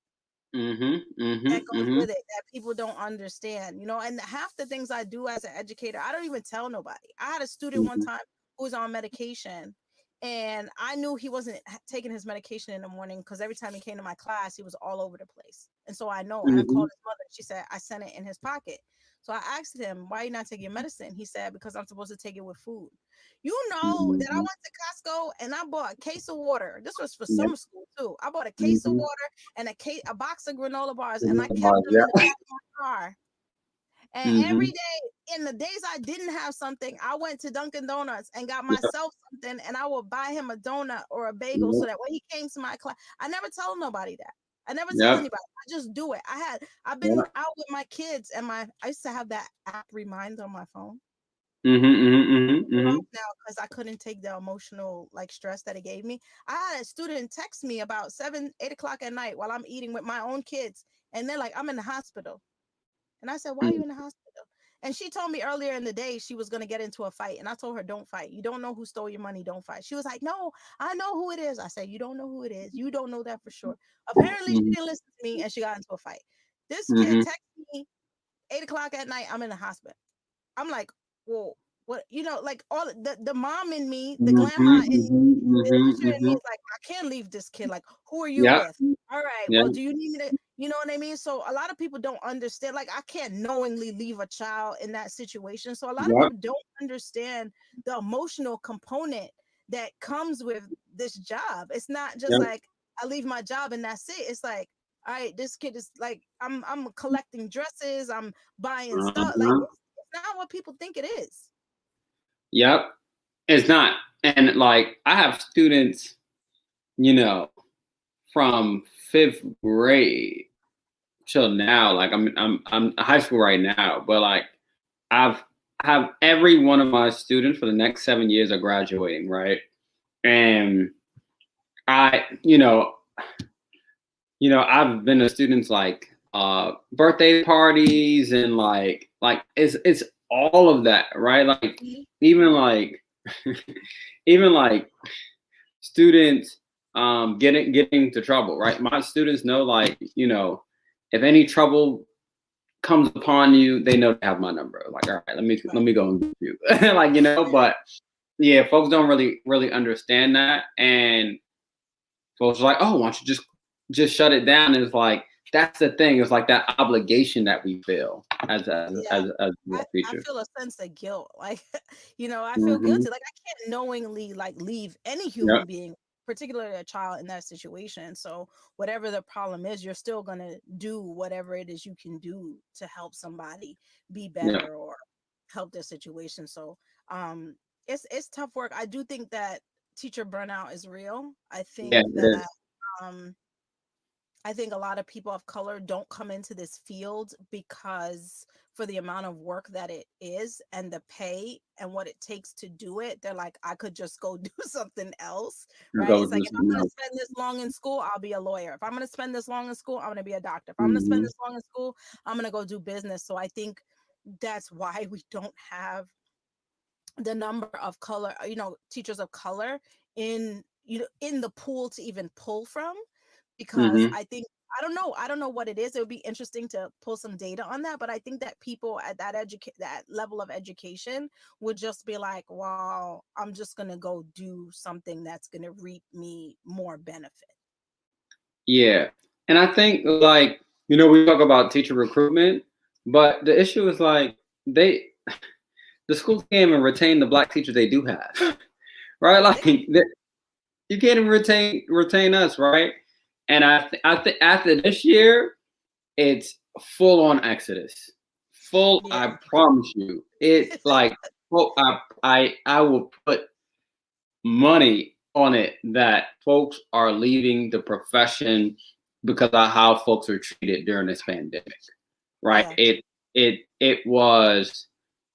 S5: Mm-hmm.
S4: that
S5: Mm-hmm.
S4: goes
S5: Mm-hmm.
S4: with it that people don't understand, you know. And half the things I do as an educator, I don't even tell nobody. I had a student one
S5: Mm-hmm.
S4: time who was on medication, and I knew he wasn't taking his medication in the morning because every time he came to my class, he was all over the place. And so I know, and I
S5: Mm-hmm.
S4: called his mother. She said I sent it in his pocket. So I asked him, why are you not taking your medicine? He said, because I'm supposed to take it with food. You know that I
S5: Mm-hmm.
S4: went to Costco and I bought a case of water. This was for
S5: Yep.
S4: summer school too. I bought a case of
S5: Mm-hmm.
S4: water and a box of granola bars, and I kept them in the
S5: Yeah.
S4: back of my car. And
S5: Mm-hmm.
S4: every day, in the days I didn't have something, I went to Dunkin' Donuts and got
S5: Yep.
S4: myself something, and I would buy him a donut or a bagel
S5: Yep.
S4: so that when he came to my class, I never tell nobody that. I never tell
S5: Yep.
S4: anybody. I just do it. I've been
S5: Yep.
S4: out with my kids, and I used to have that app Remind on my phone.
S5: Mm-hmm. Mm-hmm. Mm-hmm.
S4: Off now because I couldn't take the emotional like stress that it gave me. I had a student text me about 7, 8 o'clock at night while I'm eating with my own kids, and they're like, I'm in the hospital. And I said, why are you in the hospital? And she told me earlier in the day she was going to get into a fight. And I told her, don't fight. You don't know who stole your money. Don't fight. She was like, no, I know who it is. I said, you don't know who it is. You don't know that for sure. Apparently, she
S5: Mm-hmm.
S4: didn't listen to me and she got into a fight. This kid
S5: Mm-hmm.
S4: texted me 8 o'clock at night. I'm in the hospital. I'm like, well, what, you know, like all the mom in me, the
S5: Mm-hmm.
S4: grandma in me, the
S5: Mm-hmm.
S4: teacher in me
S5: Mm-hmm.
S4: is like, I can't leave this kid. Like, who are you
S5: Yep.
S4: with? All right,
S5: Yep.
S4: well, do you need me to, you know what I mean? So a lot of people don't understand. Like, I can't knowingly leave a child in that situation. So a lot of
S5: Yep.
S4: people don't understand the emotional component that comes with this job. It's not just
S5: Yep.
S4: like I leave my job and that's it. It's like, all right, this kid is like, I'm collecting dresses, I'm buying stuff. Like,
S5: Uh-huh.
S4: it's not what people think it is.
S5: Yep. It's not. And like I have students, you know, from 5th grade till now. Like I'm in high school right now, but like I've have every one of my students for the next 7 years are graduating, right? And I, I've been to students like birthday parties and like it's all of that, right? Like even like even like students getting to trouble, right? My students know, like, if any trouble comes upon you, they know to have my number. Like, all right, let me go and get you. Like, but yeah, folks don't really understand that. And folks are like, oh, why don't you just shut it down? And it's like, that's the thing. It's like that obligation that we feel as a teacher.
S4: I feel a sense of guilt. Like, I feel
S5: Mm-hmm.
S4: guilty. Like, I can't knowingly like leave any human
S5: Yep.
S4: being particularly a child in that situation. So whatever the problem is, you're still going to do whatever it is you can do to help somebody be better or help their situation. So it's tough work. I do think that teacher burnout is real. I think that I think a lot of people of color don't come into this field because for the amount of work that it is and the pay and what it takes to do it, they're like, I could just go do something else, right? It's like, if I'm going to spend this long in school, I'll be a lawyer. If I'm going to spend this long in school, I'm going to be a doctor. If I'm going to spend this long in school, I'm going to go do business. So I think that's why we don't have the number of color, teachers of color in the pool to even pull from, because I think I don't know what it is. It would be interesting to pull some data on that, but I think that people at that level of education would just be like, well, I'm just going to go do something that's going to reap me more benefit.
S5: Yeah. And I think, like, we talk about teacher recruitment, but the issue is like the schools can't even retain the Black teachers they do have, right? Like, you can't even retain us, right? And I think after this year, it's full on exodus. I promise you. It's like, I will put money on it that folks are leaving the profession because of how folks are treated during this pandemic, right? Yeah. It was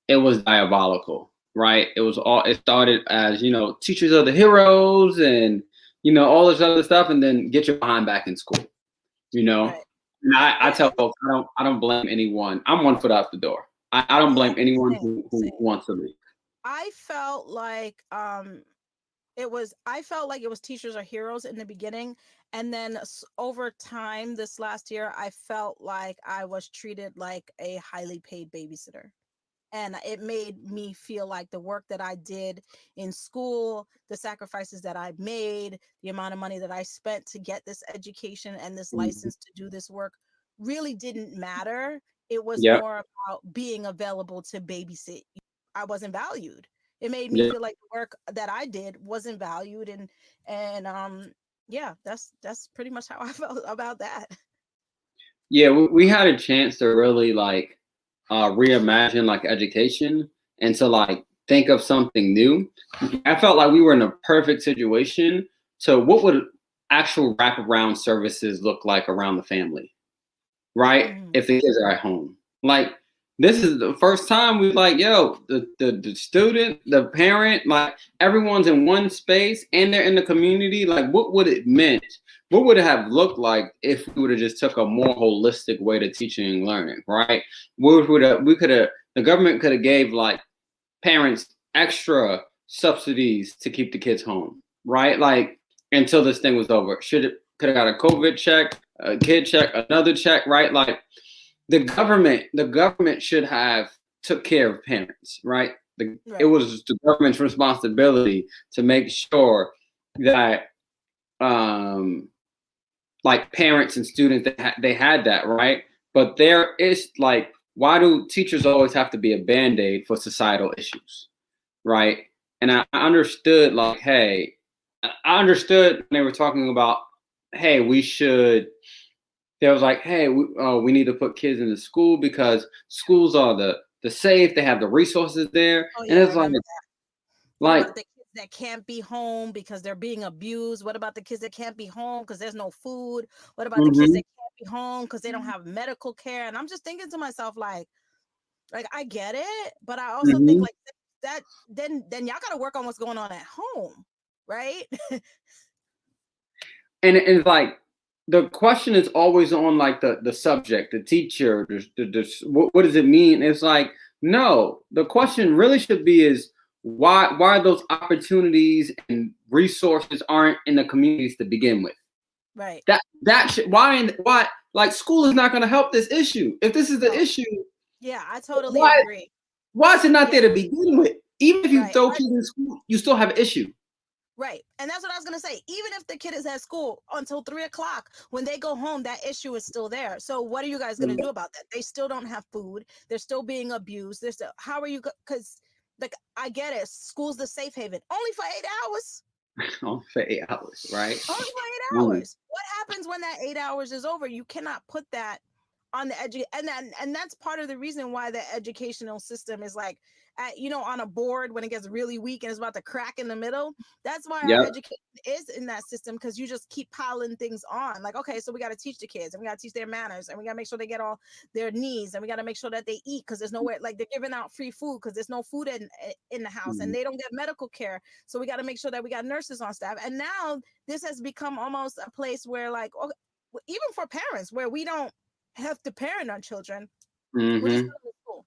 S5: diabolical, right? It started as, teachers are the heroes and, all this other stuff, and then get your behind back in school, Right. And I tell folks, I don't blame anyone. I'm 1 foot out the door. I don't blame anyone who wants to leave.
S4: I felt like it was teachers are heroes in the beginning, and then over time this last year, I felt like I was treated like a highly paid babysitter. And it made me feel like the work that I did in school, the sacrifices that I made, the amount of money that I spent to get this education and this license to do this work really didn't matter. It was more about being available to babysit. I wasn't valued. It made me feel like the work that I did wasn't valued. And that's pretty much how I felt about that.
S5: Yeah, we had a chance to really reimagine like education and to like think of something new. I felt like we were in a perfect situation. So what would actual wraparound services look like around the family, right? If the kids are at home, like this is the first time we the student, the parent, like everyone's in one space and they're in the community. Like what would it meant? What would it have looked like if we would have just took a more holistic way to teaching and learning, right? The government could have gave like parents extra subsidies to keep the kids home, right? Like until this thing was over. Could have got a COVID check, a kid check, another check, right? Like the government should have took care of parents, right? It was the government's responsibility to make sure that like parents and students, they had that, right? But there is like, why do teachers always have to be a Band-Aid for societal issues, right? And I understood like, hey, I understood when they were talking about, hey, there was like, hey, we need to put kids into school because schools are the safe, they have the resources there. Oh, yeah, and it's
S4: like the kids that can't be home because they're being abused. What about the kids that can't be home because there's no food? What about the kids that can't be home because they don't have medical care? And I'm just thinking to myself, like I get it, but I also think like that then y'all got to work on what's going on at home, right?
S5: And it's like the question is always on like the subject, the teacher, what does it mean? It's like, no, the question really should be is why those opportunities and resources aren't in the communities to begin with.
S4: Right.
S5: That should, why like school is not going to help this issue. If this is the issue.
S4: Yeah, I totally agree.
S5: Why is it not there to begin with? Even if you throw kids in school, you still have an issue.
S4: Right. And that's what I was going to say. Even if the kid is at school until 3:00, when they go home, that issue is still there. So what are you guys going to do about that? They still don't have food. They're still being abused. How are you? Because like, I get it. School's the safe haven only for 8 hours.
S5: only for 8 hours, right?
S4: Only for 8
S5: Mm.
S4: hours. What happens when that 8 hours is over? You cannot put that on the and that's part of the reason why the educational system is like on a board when it gets really weak and it's about to crack in the middle. That's why our
S5: Yep.
S4: education is in that system, because you just keep piling things on. Like, okay, so we got to teach the kids and we got to teach their manners and we got to make sure they get all their needs and we got to make sure that they eat, because there's nowhere, like, they're giving out free food because there's no food in the house, and they don't get medical care, so we got to make sure that we got nurses on staff. And now this has become almost a place where, like, even for parents, where we don't have to parent our children. We're just
S5: Mm-hmm.
S4: going to school.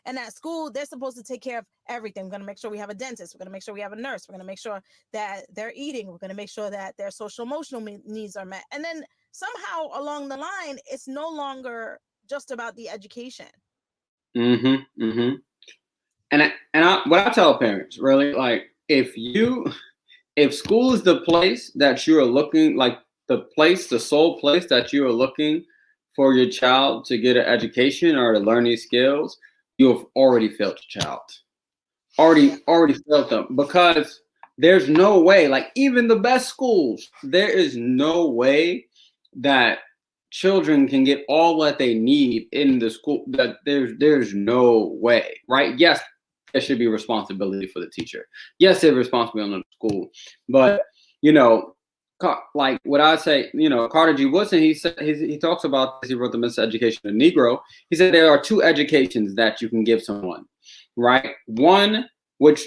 S4: And at school, they're supposed to take care of everything. We're going to make sure we have a dentist. We're going to make sure we have a nurse. We're going to make sure that they're eating. We're going to make sure that their social emotional needs are met. And then somehow along the line, it's no longer just about the education.
S5: Mm-hmm. Mm-hmm. What I tell parents, really, like, if school is the place that you are looking, like the sole place that you are looking for your child to get an education or to learn these skills, you have already failed your child. Already failed them, because there's no way, like, even the best schools, there is no way that children can get all that they need in the school. That there's no way, right? Yes, there should be responsibility for the teacher. Yes, there's responsibility on the school, but like what I say, Carter G. Woodson, he talks about this. He wrote the Miseducation of the Negro. He said there are two educations that you can give someone, right? One which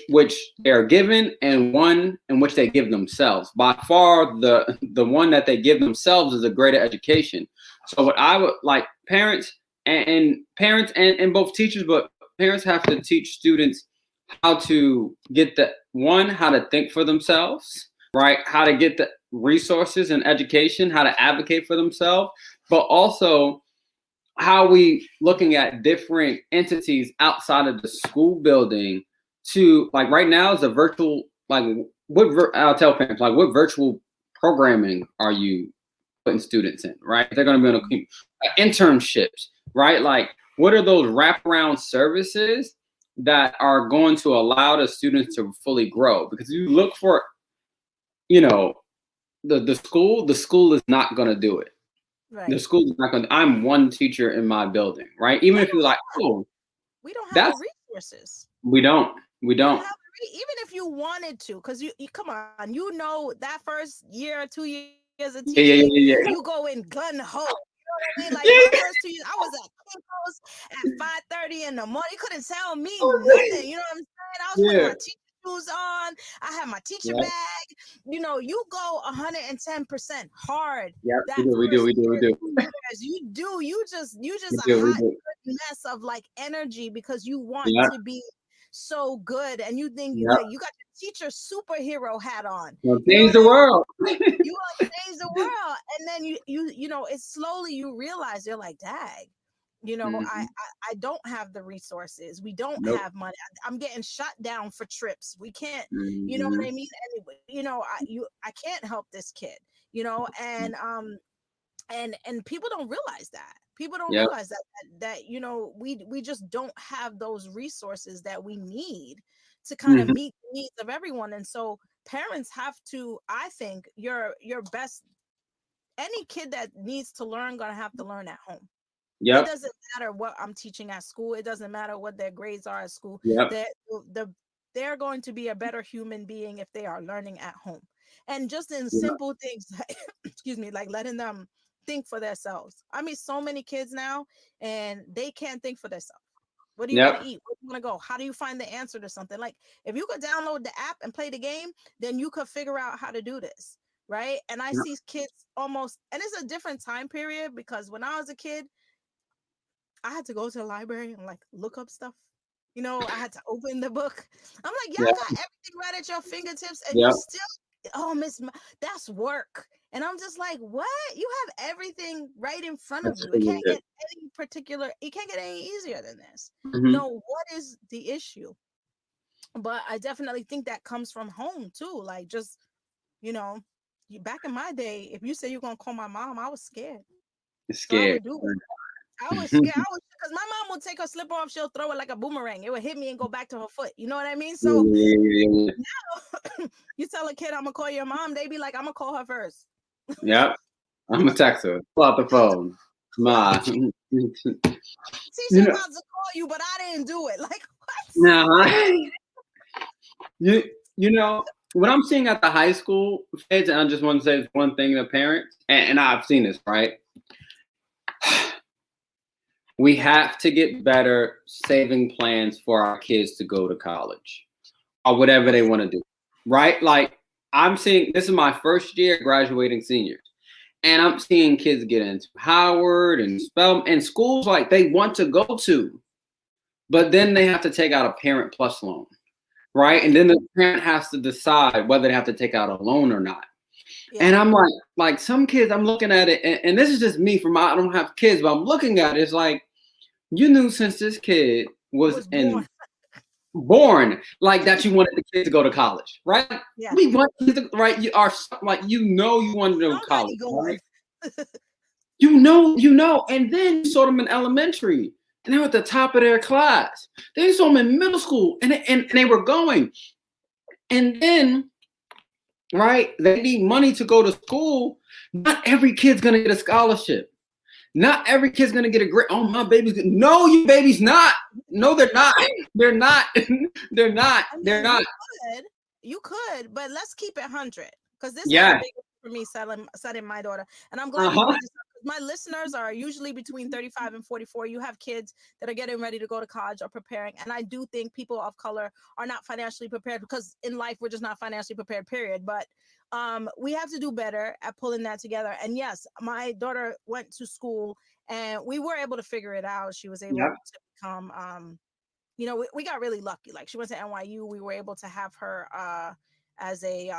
S5: they are given, and one in which they give themselves. By far, the one that they give themselves is a greater education. So what I would like, parents and both teachers, but parents have to teach students how to get how to think for themselves, right? How to get the resources and education, how to advocate for themselves, but also how we looking at different entities outside of the school building to, like, right now is a virtual, like, I'll tell parents, like, what virtual programming are you putting students in, right? They're going to be on internships, right? Like, what are those wraparound services that are going to allow the students to fully grow? Because you look for, the school is not going to do it.
S4: Right.
S5: The school is not going to. I'm one teacher in my building, right? Even if you're like, oh,
S4: we don't have the resources.
S5: We don't.
S4: Even if you wanted to, because you come on, that first year or 2 years of teaching, you go in gun ho. You know what I mean? Like, the first 2 years, I was at Kinko's at 5:30 in the morning. You couldn't tell me nothing. You know what I'm saying? I was putting my teacher shoes on. I had my teacher bag. You go 110% hard.
S5: Yeah, we do.
S4: You just a hot mess of, like, energy, because you want to be so good, and you think you got your teacher superhero hat on.
S5: Change the world.
S4: You want to change the world, and then you it's slowly you realize, you're like, dag, I don't have the resources. We don't have money. I'm getting shut down for trips. We can't, you know what I mean? Anyway, I can't help this kid, and people don't realize that. People don't realize that we just don't have those resources that we need to kind of meet the needs of everyone. And so parents have to, I think, your best, any kid that needs to learn gonna have to learn at home. It doesn't matter what I'm teaching at school. It doesn't matter what their grades are at school. They're going to be a better human being if they are learning at home. And just in simple things, excuse me, like letting them think for themselves. I mean, so many kids now, and they can't think for themselves. What do you want to eat? Where do you want to go? How do you find the answer to something? Like, if you could download the app and play the game, then you could figure out how to do this, right? And I see kids almost, and it's a different time period, because when I was a kid, I had to go to the library and, like, look up stuff. I had to open the book. I'm like, y'all got everything right at your fingertips, and you still, Miss, that's work. And I'm just like, what? You have everything right in front of you. It can't get any easier than this. What is the issue? But I definitely think that comes from home too. Like, just, back in my day, if you say you're going to call my mom, I was scared.
S5: Scared.
S4: So I would do it. I was scared. I was because my mom would take her slipper off. She'll throw it like a boomerang. It would hit me and go back to her foot. You know what I mean? So
S5: Yeah.
S4: you tell a kid, I'm gonna call your mom. They be like, I'm gonna call her first.
S5: Yep. I'm gonna text her. Pull out the phone. Ma.
S4: Teacher
S5: You know-
S4: about to call you, but I didn't do it. Like what?
S5: Nah. You know, what I'm seeing at the high school kids, and I just want to say one thing to parents, and I've seen this, right? We have to get better saving plans for our kids to go to college or whatever they want to do, right? Like I'm seeing, this is my first year graduating seniors, and I'm seeing kids get into Howard and Spelman and schools like they want to go to, but then they have to take out a Parent Plus loan, right? And then the parent has to decide whether they have to take out a loan or not.
S4: Yeah.
S5: And I'm like some kids, I'm looking at it, and this is just me I don't have kids, but I'm looking at it, it's like, you knew since this kid was born, like that you wanted the kid to go to college, right?
S4: Yeah.
S5: We want you to, right? You are like, you wanted to go to college, right? you know, and then you saw them in elementary, and they were at the top of their class. Then you saw them in middle school, and they were going, and then, right? They need money to go to school. Not every kid's gonna get a scholarship. Not every kid's gonna get a great. Oh, my baby's good. No, your baby's not. No, they're not. They're not. They're not.
S4: I mean,
S5: They're not.
S4: You could, but let's keep it 100 because this
S5: Yeah.
S4: is big for me setting my daughter, and I'm glad you brought this up, 'cause my listeners are usually between 35 and 44. You have kids that are getting ready to go to college or preparing, and I do think people of color are not financially prepared because in life we're just not financially prepared. Period. But we have to do better at pulling that together. And yes, my daughter went to school, and we were able to figure it out. She was able
S5: Yep.
S4: to become. You know, we got really lucky. Like she went to NYU. We were able to have her as a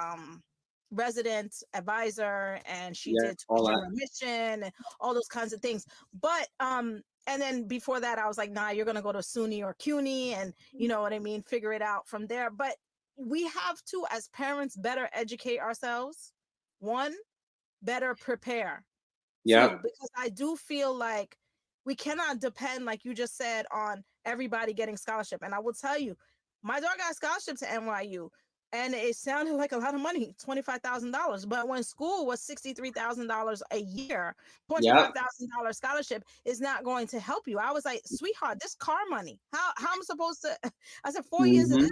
S4: resident advisor, and she
S5: Yeah,
S4: did
S5: all
S4: tuition
S5: that.
S4: remission and all those kinds of things. But and then before that, I was like, nah, you're gonna go to SUNY or CUNY, and you know what I mean, figure it out from there. But we have to, as parents, better educate ourselves. One, better prepare.
S5: Yeah.
S4: Two, because I do feel like we cannot depend, like you just said, on everybody getting scholarship. And I will tell you, my daughter got a scholarship to NYU, and it sounded like a lot of money, $25,000. But when school was $63,000 a year, $25,000 scholarship is not going to help you. I was like, sweetheart, this car money. How am I supposed to? I said, 4 years of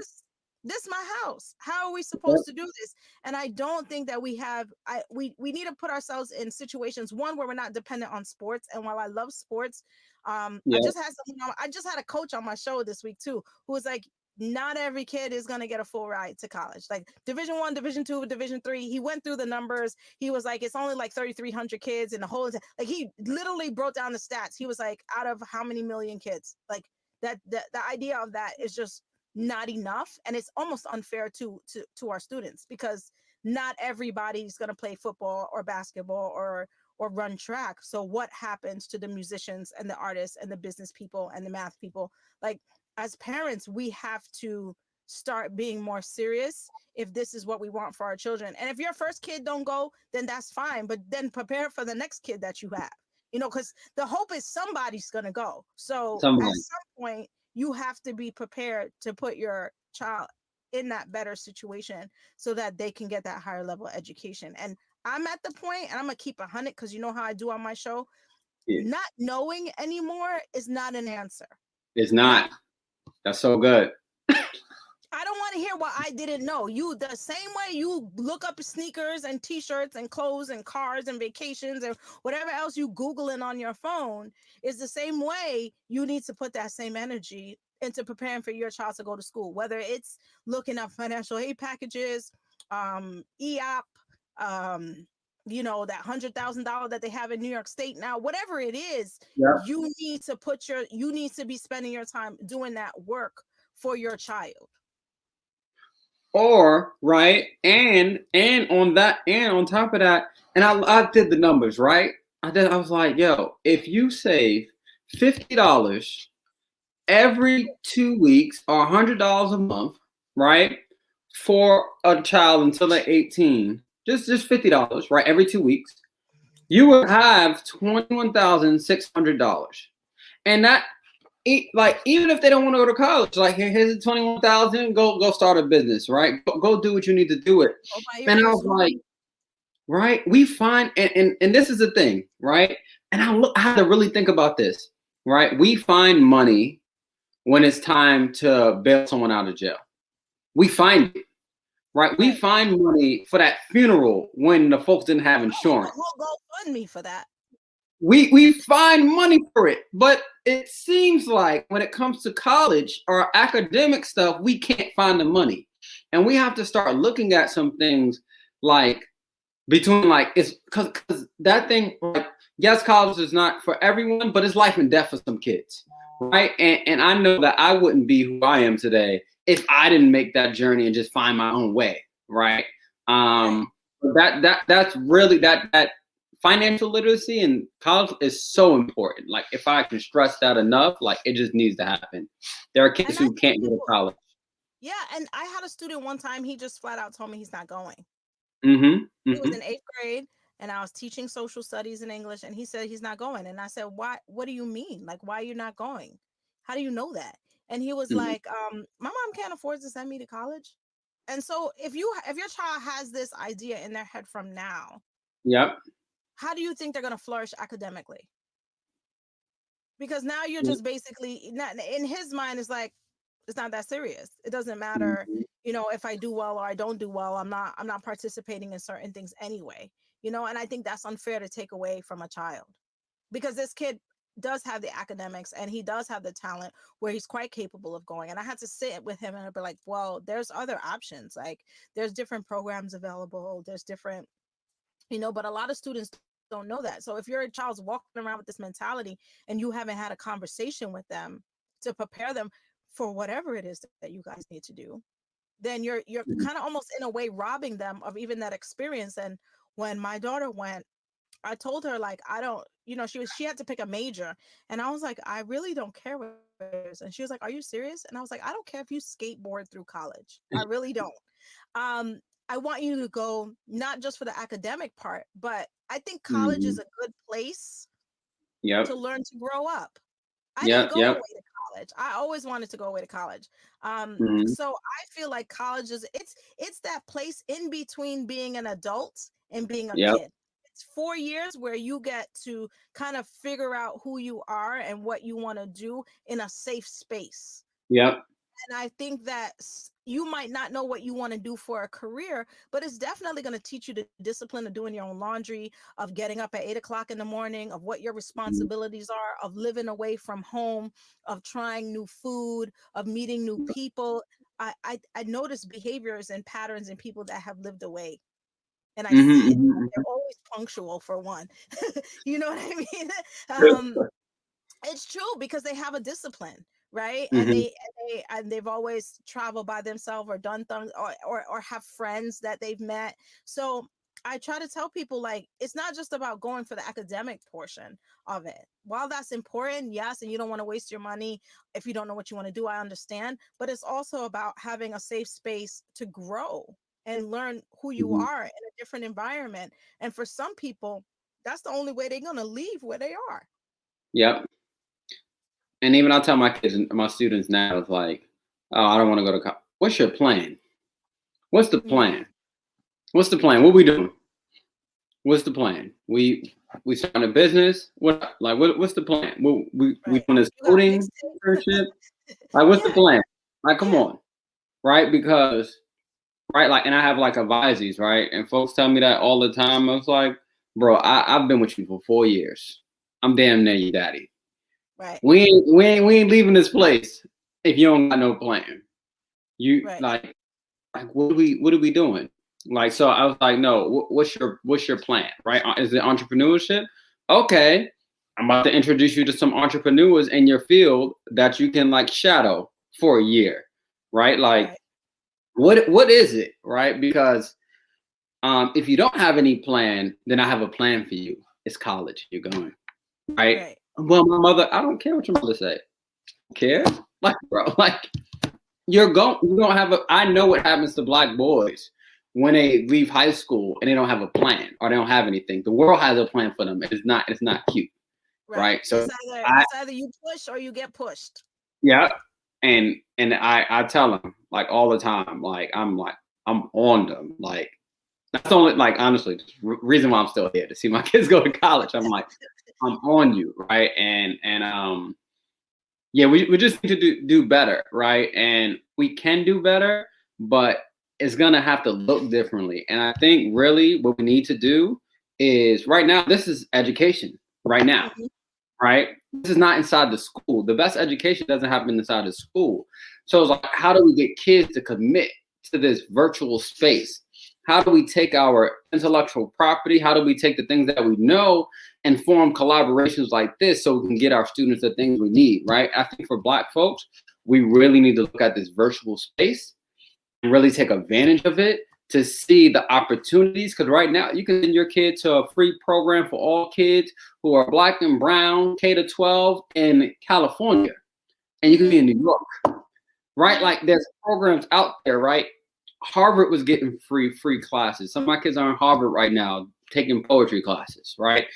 S4: this my house. How are we supposed to do this? And I don't think that we have. We need to put ourselves in situations, one, where we're not dependent on sports. And while I love sports, I just had a coach on my show this week too, who was like, not every kid is going to get a full ride to college. Like Division I, Division II, Division III. He went through the numbers. He was like, it's only like 3,300 kids in the whole. Like he literally broke down the stats. He was like, out of how many million kids? Like that. The idea of that is just not enough, and it's almost unfair to our students, because not everybody's going to play football or basketball or run track. So what happens to the musicians and the artists and the business people and the math people? Like, as parents, we have to start being more serious if this is what we want for our children. And if your first kid don't go, then that's fine, but then prepare for the next kid that you have, you know, because the hope is somebody's going to go. So at some point, you have to be prepared to put your child in that better situation so that they can get that higher level education. And I'm at the point, and I'm going to keep 100, because you know how I do on my show. Yeah. Not knowing anymore is not an answer.
S5: It's not. That's so good.
S4: I don't want to hear what I didn't know. You, the same way you look up sneakers and t-shirts and clothes and cars and vacations and whatever else you Googling on your phone, is the same way you need to put that same energy into preparing for your child to go to school, whether it's looking up financial aid packages, EOP, you know, that $100,000 that they have in New York State now, whatever it is, you need to be spending your time doing that work for your child.
S5: Or right, and on that, and on top of that, and I did the numbers, right? I was like, yo, if you save $50 every 2 weeks or $100 a month, right, for a child until they're 18, just $50, right, every 2 weeks, you would have $21,600, And that, like, even if they don't want to go to college, like, here's the 21,000, go start a business, right? Go do what you need to do it. And I was like, right, we find, and this is the thing, right? And I had to really think about this, right? We find money when it's time to bail someone out of jail. We find it, right? We find money for that funeral when the folks didn't have insurance.
S4: Go fund me for that.
S5: We find money for it, but it seems like when it comes to college or academic stuff, we can't find the money. And we have to start looking at some things like between, like, it's because that thing, like, yes, college is not for everyone, but it's life and death for some kids, right? And I know that I wouldn't be who I am today if I didn't make that journey and just find my own way, right? That's really that financial literacy in college is so important. Like, if I can stress that enough, like, it just needs to happen. There are kids who can't go to college.
S4: Yeah, and I had a student one time, he just flat out told me he's not going.
S5: Mm-hmm.
S4: He was in 8th grade, and I was teaching social studies and English, and he said he's not going. And I said, why? What do you mean? Like, why are you not going? How do you know that? And he was like, my mom can't afford to send me to college. And so if your child has this idea in their head from now,
S5: yep,
S4: how do you think they're going to flourish academically? Because now you're just basically, not, in his mind, it's like, it's not that serious. It doesn't matter, you know, if I do well or I don't do well. I'm not participating in certain things anyway, you know. And I think that's unfair to take away from a child, because this kid does have the academics and he does have the talent where he's quite capable of going. And I had to sit with him and be like, well, there's other options. Like, there's different programs available. There's different, you know, but a lot of students don't know that. So if your child's walking around with this mentality and you haven't had a conversation with them to prepare them for whatever it is that you guys need to do, then you're kind of almost in a way robbing them of even that experience. And when my daughter went, I told her, like, I don't, you know, she had to pick a major, and I was like, I really don't care what it is. And she was like, are you serious? And I was like, I don't care if you skateboard through college. I really don't. I want you to go not just for the academic part, but I think college is a good place to learn to grow up. I didn't go away to college. I always wanted to go away to college. So I feel like college is, it's that place in between being an adult and being a kid. It's 4 years where you get to kind of figure out who you are and what you want to do in a safe space.
S5: Yep.
S4: And I think that you might not know what you want to do for a career, but it's definitely going to teach you the discipline of doing your own laundry, of getting up at 8 o'clock in the morning, of what your responsibilities are, of living away from home, of trying new food, of meeting new people. I notice behaviors and patterns in people that have lived away. And I see it. They're always punctual, for one. You know what I mean? It's true, because they have a discipline, right? And they've always traveled by themselves or done things or have friends that they've met. So I try to tell people, like, it's not just about going for the academic portion of it. While that's important, yes, and you don't want to waste your money if you don't know what you want to do, I understand. But it's also about having a safe space to grow and learn who you are in a different environment. And for some people, that's the only way they're going to leave where they are.
S5: Yep. And even I tell my kids and my students now, it's like, oh, I don't want to go to college. What's your plan? What's the plan? What's the plan? What we doing? What's the plan? We starting a business? What's the plan? We doing this coding internship? Like, what's the plan? Like, come on. Right? Because, right, like, and I have like advisees, right? And folks tell me that all the time. I was like, bro, I've been with you for 4 years. I'm damn near your daddy.
S4: Right.
S5: We ain't leaving this place if you don't got no plan. You like what are we doing? Like, so I was like, no, what's your plan? Right? Is it entrepreneurship? Okay. I'm about to introduce you to some entrepreneurs in your field that you can, like, shadow for a year. Right? Like, what is it? Right? Because if you don't have any plan, then I have a plan for you. It's college. You're going. Right? Well, my mother, I don't care what your mother say. Care? Like, bro, like, you don't have I know what happens to Black boys when they leave high school and they don't have a plan or they don't have anything. The world has a plan for them. It's not cute. right? So
S4: it's either you push or you get pushed.
S5: Yeah. And I tell them like all the time, like I'm on them. Like that's the only, like, honestly, reason why I'm still here, to see my kids go to college. I'm like, I'm on you, right? And yeah, we just need to do better, right? And we can do better, but it's gonna have to look differently. And I think really what we need to do is, right now, this is education right now, right? This is not inside the school. The best education doesn't happen inside the school. So it's like, how do we get kids to commit to this virtual space? How do we take our intellectual property? How do we take the things that we know and form collaborations like this so we can get our students the things we need, right? I think for Black folks, we really need to look at this virtual space and really take advantage of it to see the opportunities. Because right now, you can send your kid to a free program for all kids who are Black and brown, K-12 in California, and you can be in New York, right? Like, there's programs out there, right? Harvard was getting free classes. Some of my kids are in Harvard right now taking poetry classes, right?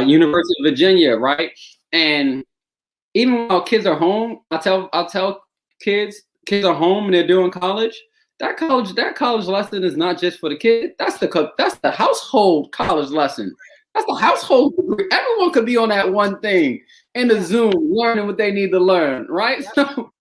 S5: University of Virginia, right? And even while kids are home, I'll tell kids are home and they're doing college. That college lesson is not just for the kid. That's the household college lesson. That's the household degree. Everyone could be on that one thing in the Zoom, learning what they need to learn, right? Yep. So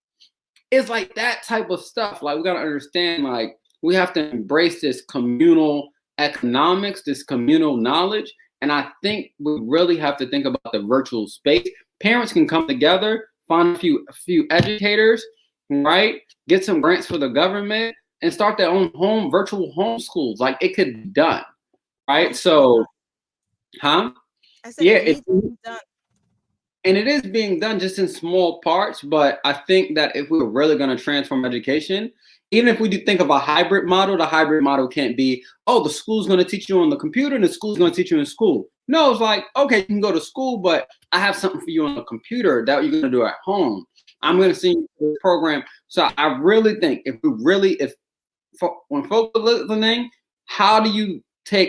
S5: it's like that type of stuff. Like, we gotta understand, like, we have to embrace this communal economics, this communal knowledge. And I think we really have to think about the virtual space. Parents can come together, find a few educators, right? Get some grants for the government and start their own virtual homeschools. Like, it could be done, right? So, I said, yeah, it's done. And it is being done, just in small parts. But I think that if we're really going to transform education, even if we do think of a hybrid model, the hybrid model can't be, oh, the school's going to teach you on the computer and the school's going to teach you in school. No, it's like, okay, you can go to school, but I have something for you on the computer that you're going to do at home. I'm going to see the program. So I really think when folks are listening, how do you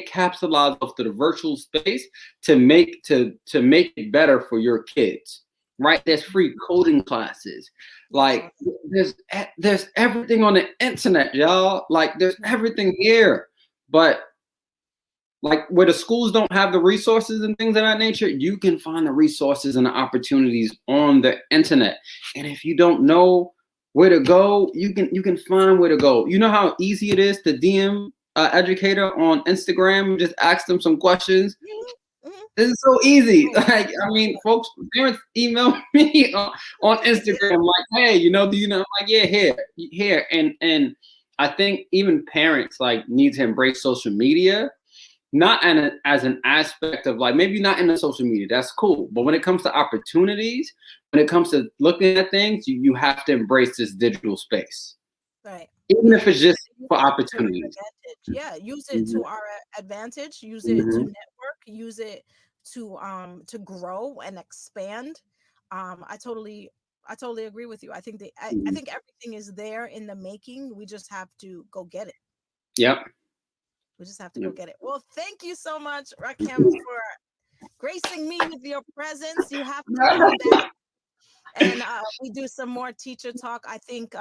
S5: capitalize off to the virtual space to make it better for your kids, right? There's free coding classes. Like, there's everything on the internet, y'all. Like, there's everything here. But like, where the schools don't have the resources and things of that nature, you can find the resources and the opportunities on the internet. And if you don't know where to go, you can find where to go. You know how easy it is to DM Educator on Instagram and just ask them some questions. This is so easy. Like, I mean, folks, parents email me on Instagram like, hey, do you know? I'm like, yeah, here. And I think even parents like need to embrace social media, not as an aspect of like, maybe not in the social media, that's cool. But when it comes to opportunities, when it comes to looking at things, you have to embrace this digital space.
S4: Right.
S5: Even if it's just for opportunities.
S4: Yeah, use it to our advantage, use it to network, use it to grow and expand. I totally agree with you. I think I think everything is there in the making. We just have to go get it.
S5: Yep.
S4: We just have to go get it. Well, thank you so much, Rakim, for gracing me with your presence. You have to come back. And we do some more teacher talk. I think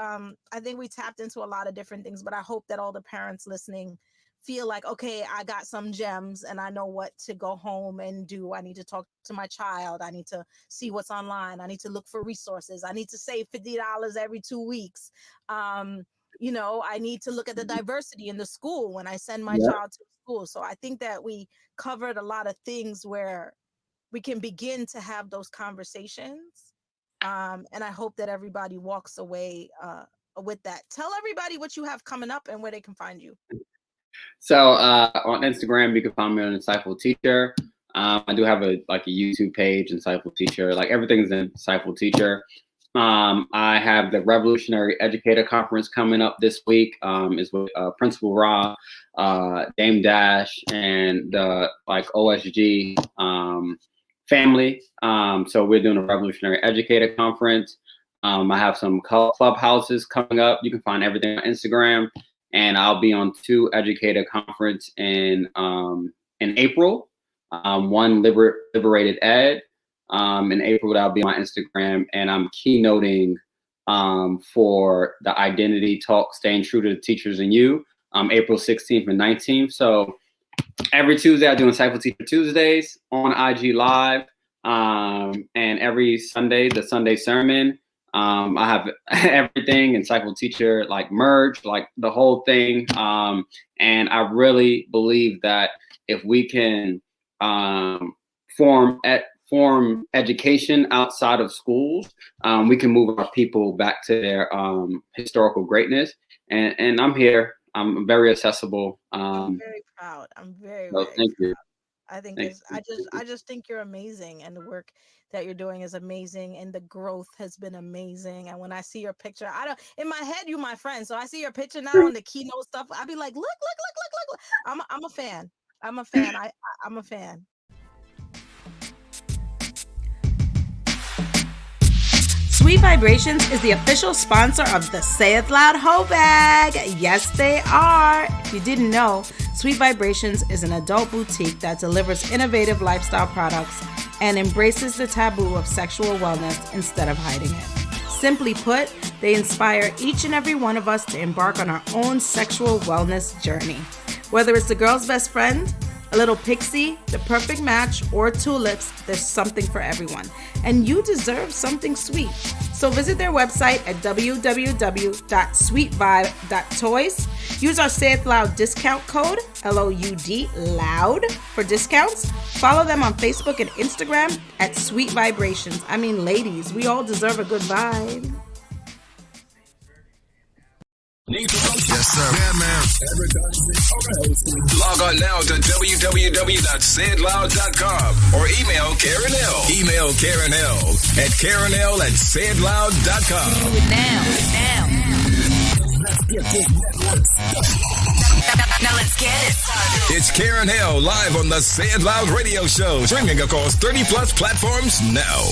S4: we tapped into a lot of different things, but I hope that all the parents listening feel like, okay, I got some gems and I know what to go home and do. I need to talk to my child. I need to see what's online. I need to look for resources. I need to save $50 every 2 weeks. I need to look at the diversity in the school when I send my child to school. So I think that we covered a lot of things where we can begin to have those conversations. And I hope that everybody walks away with that. Tell everybody what you have coming up and where they can find you.
S5: So on Instagram, you can find me on Insightful Teacher. I do have a YouTube page, Insightful Teacher. Like, everything's in Insightful Teacher. I have the Revolutionary Educator Conference coming up this week. Is with Principal Ra, Dame Dash, and the OSG family. So we're doing a Revolutionary Educator Conference. I have some clubhouses coming up. You can find everything on Instagram. And I'll be on 2 educator conference in April. One Liberated Ed, In April, that'll be my Instagram, and I'm keynoting for the Identity Talk, Staying True to the Teachers and You, April 16th and 19th. So every Tuesday, I do Insightful Teacher Tuesdays on IG Live, and every Sunday, the Sunday sermon. I have everything, Insightful Teacher, like merch, like the whole thing. And I really believe that if we can form education outside of schools, we can move our people back to their historical greatness. And I'm here. I'm very accessible.
S4: I'm very proud. I'm very,
S5: So
S4: very
S5: thank you.
S4: I think
S5: Thank
S4: it's, I just think you're amazing, and the work that you're doing is amazing, and the growth has been amazing. And when I see your picture, I don't, in my head, you my friend, so I see your picture now on the keynote stuff. I'll be like, look. I'm a fan. I'm a fan. I'm a fan. Sweet Vibrations is the official sponsor of the Say It Loud Hoe Bag. Yes, they are. If you didn't know, Sweet Vibrations is an adult boutique that delivers innovative lifestyle products and embraces the taboo of sexual wellness instead of hiding it. Simply put, they inspire each and every one of us to embark on our own sexual wellness journey. Whether it's the girl's best friend, a little pixie, the perfect match, or tulips, there's something for everyone. And you deserve something sweet. So visit their website at www.sweetvibe.toys. Use our Say It Loud discount code, LOUD, LOUD, for discounts. Follow them on Facebook and Instagram at Sweet Vibrations. I mean, ladies, we all deserve a good vibe.
S1: Yes, sir. Yeah, man. Log on now to www.sayitloud.com or email Karen L. Email Karen L. at KarenL@sayitloud.com.
S6: Do it now. Now let's get it started.
S1: It's Karen L live on the Say It Loud radio show, streaming across 30 plus platforms now.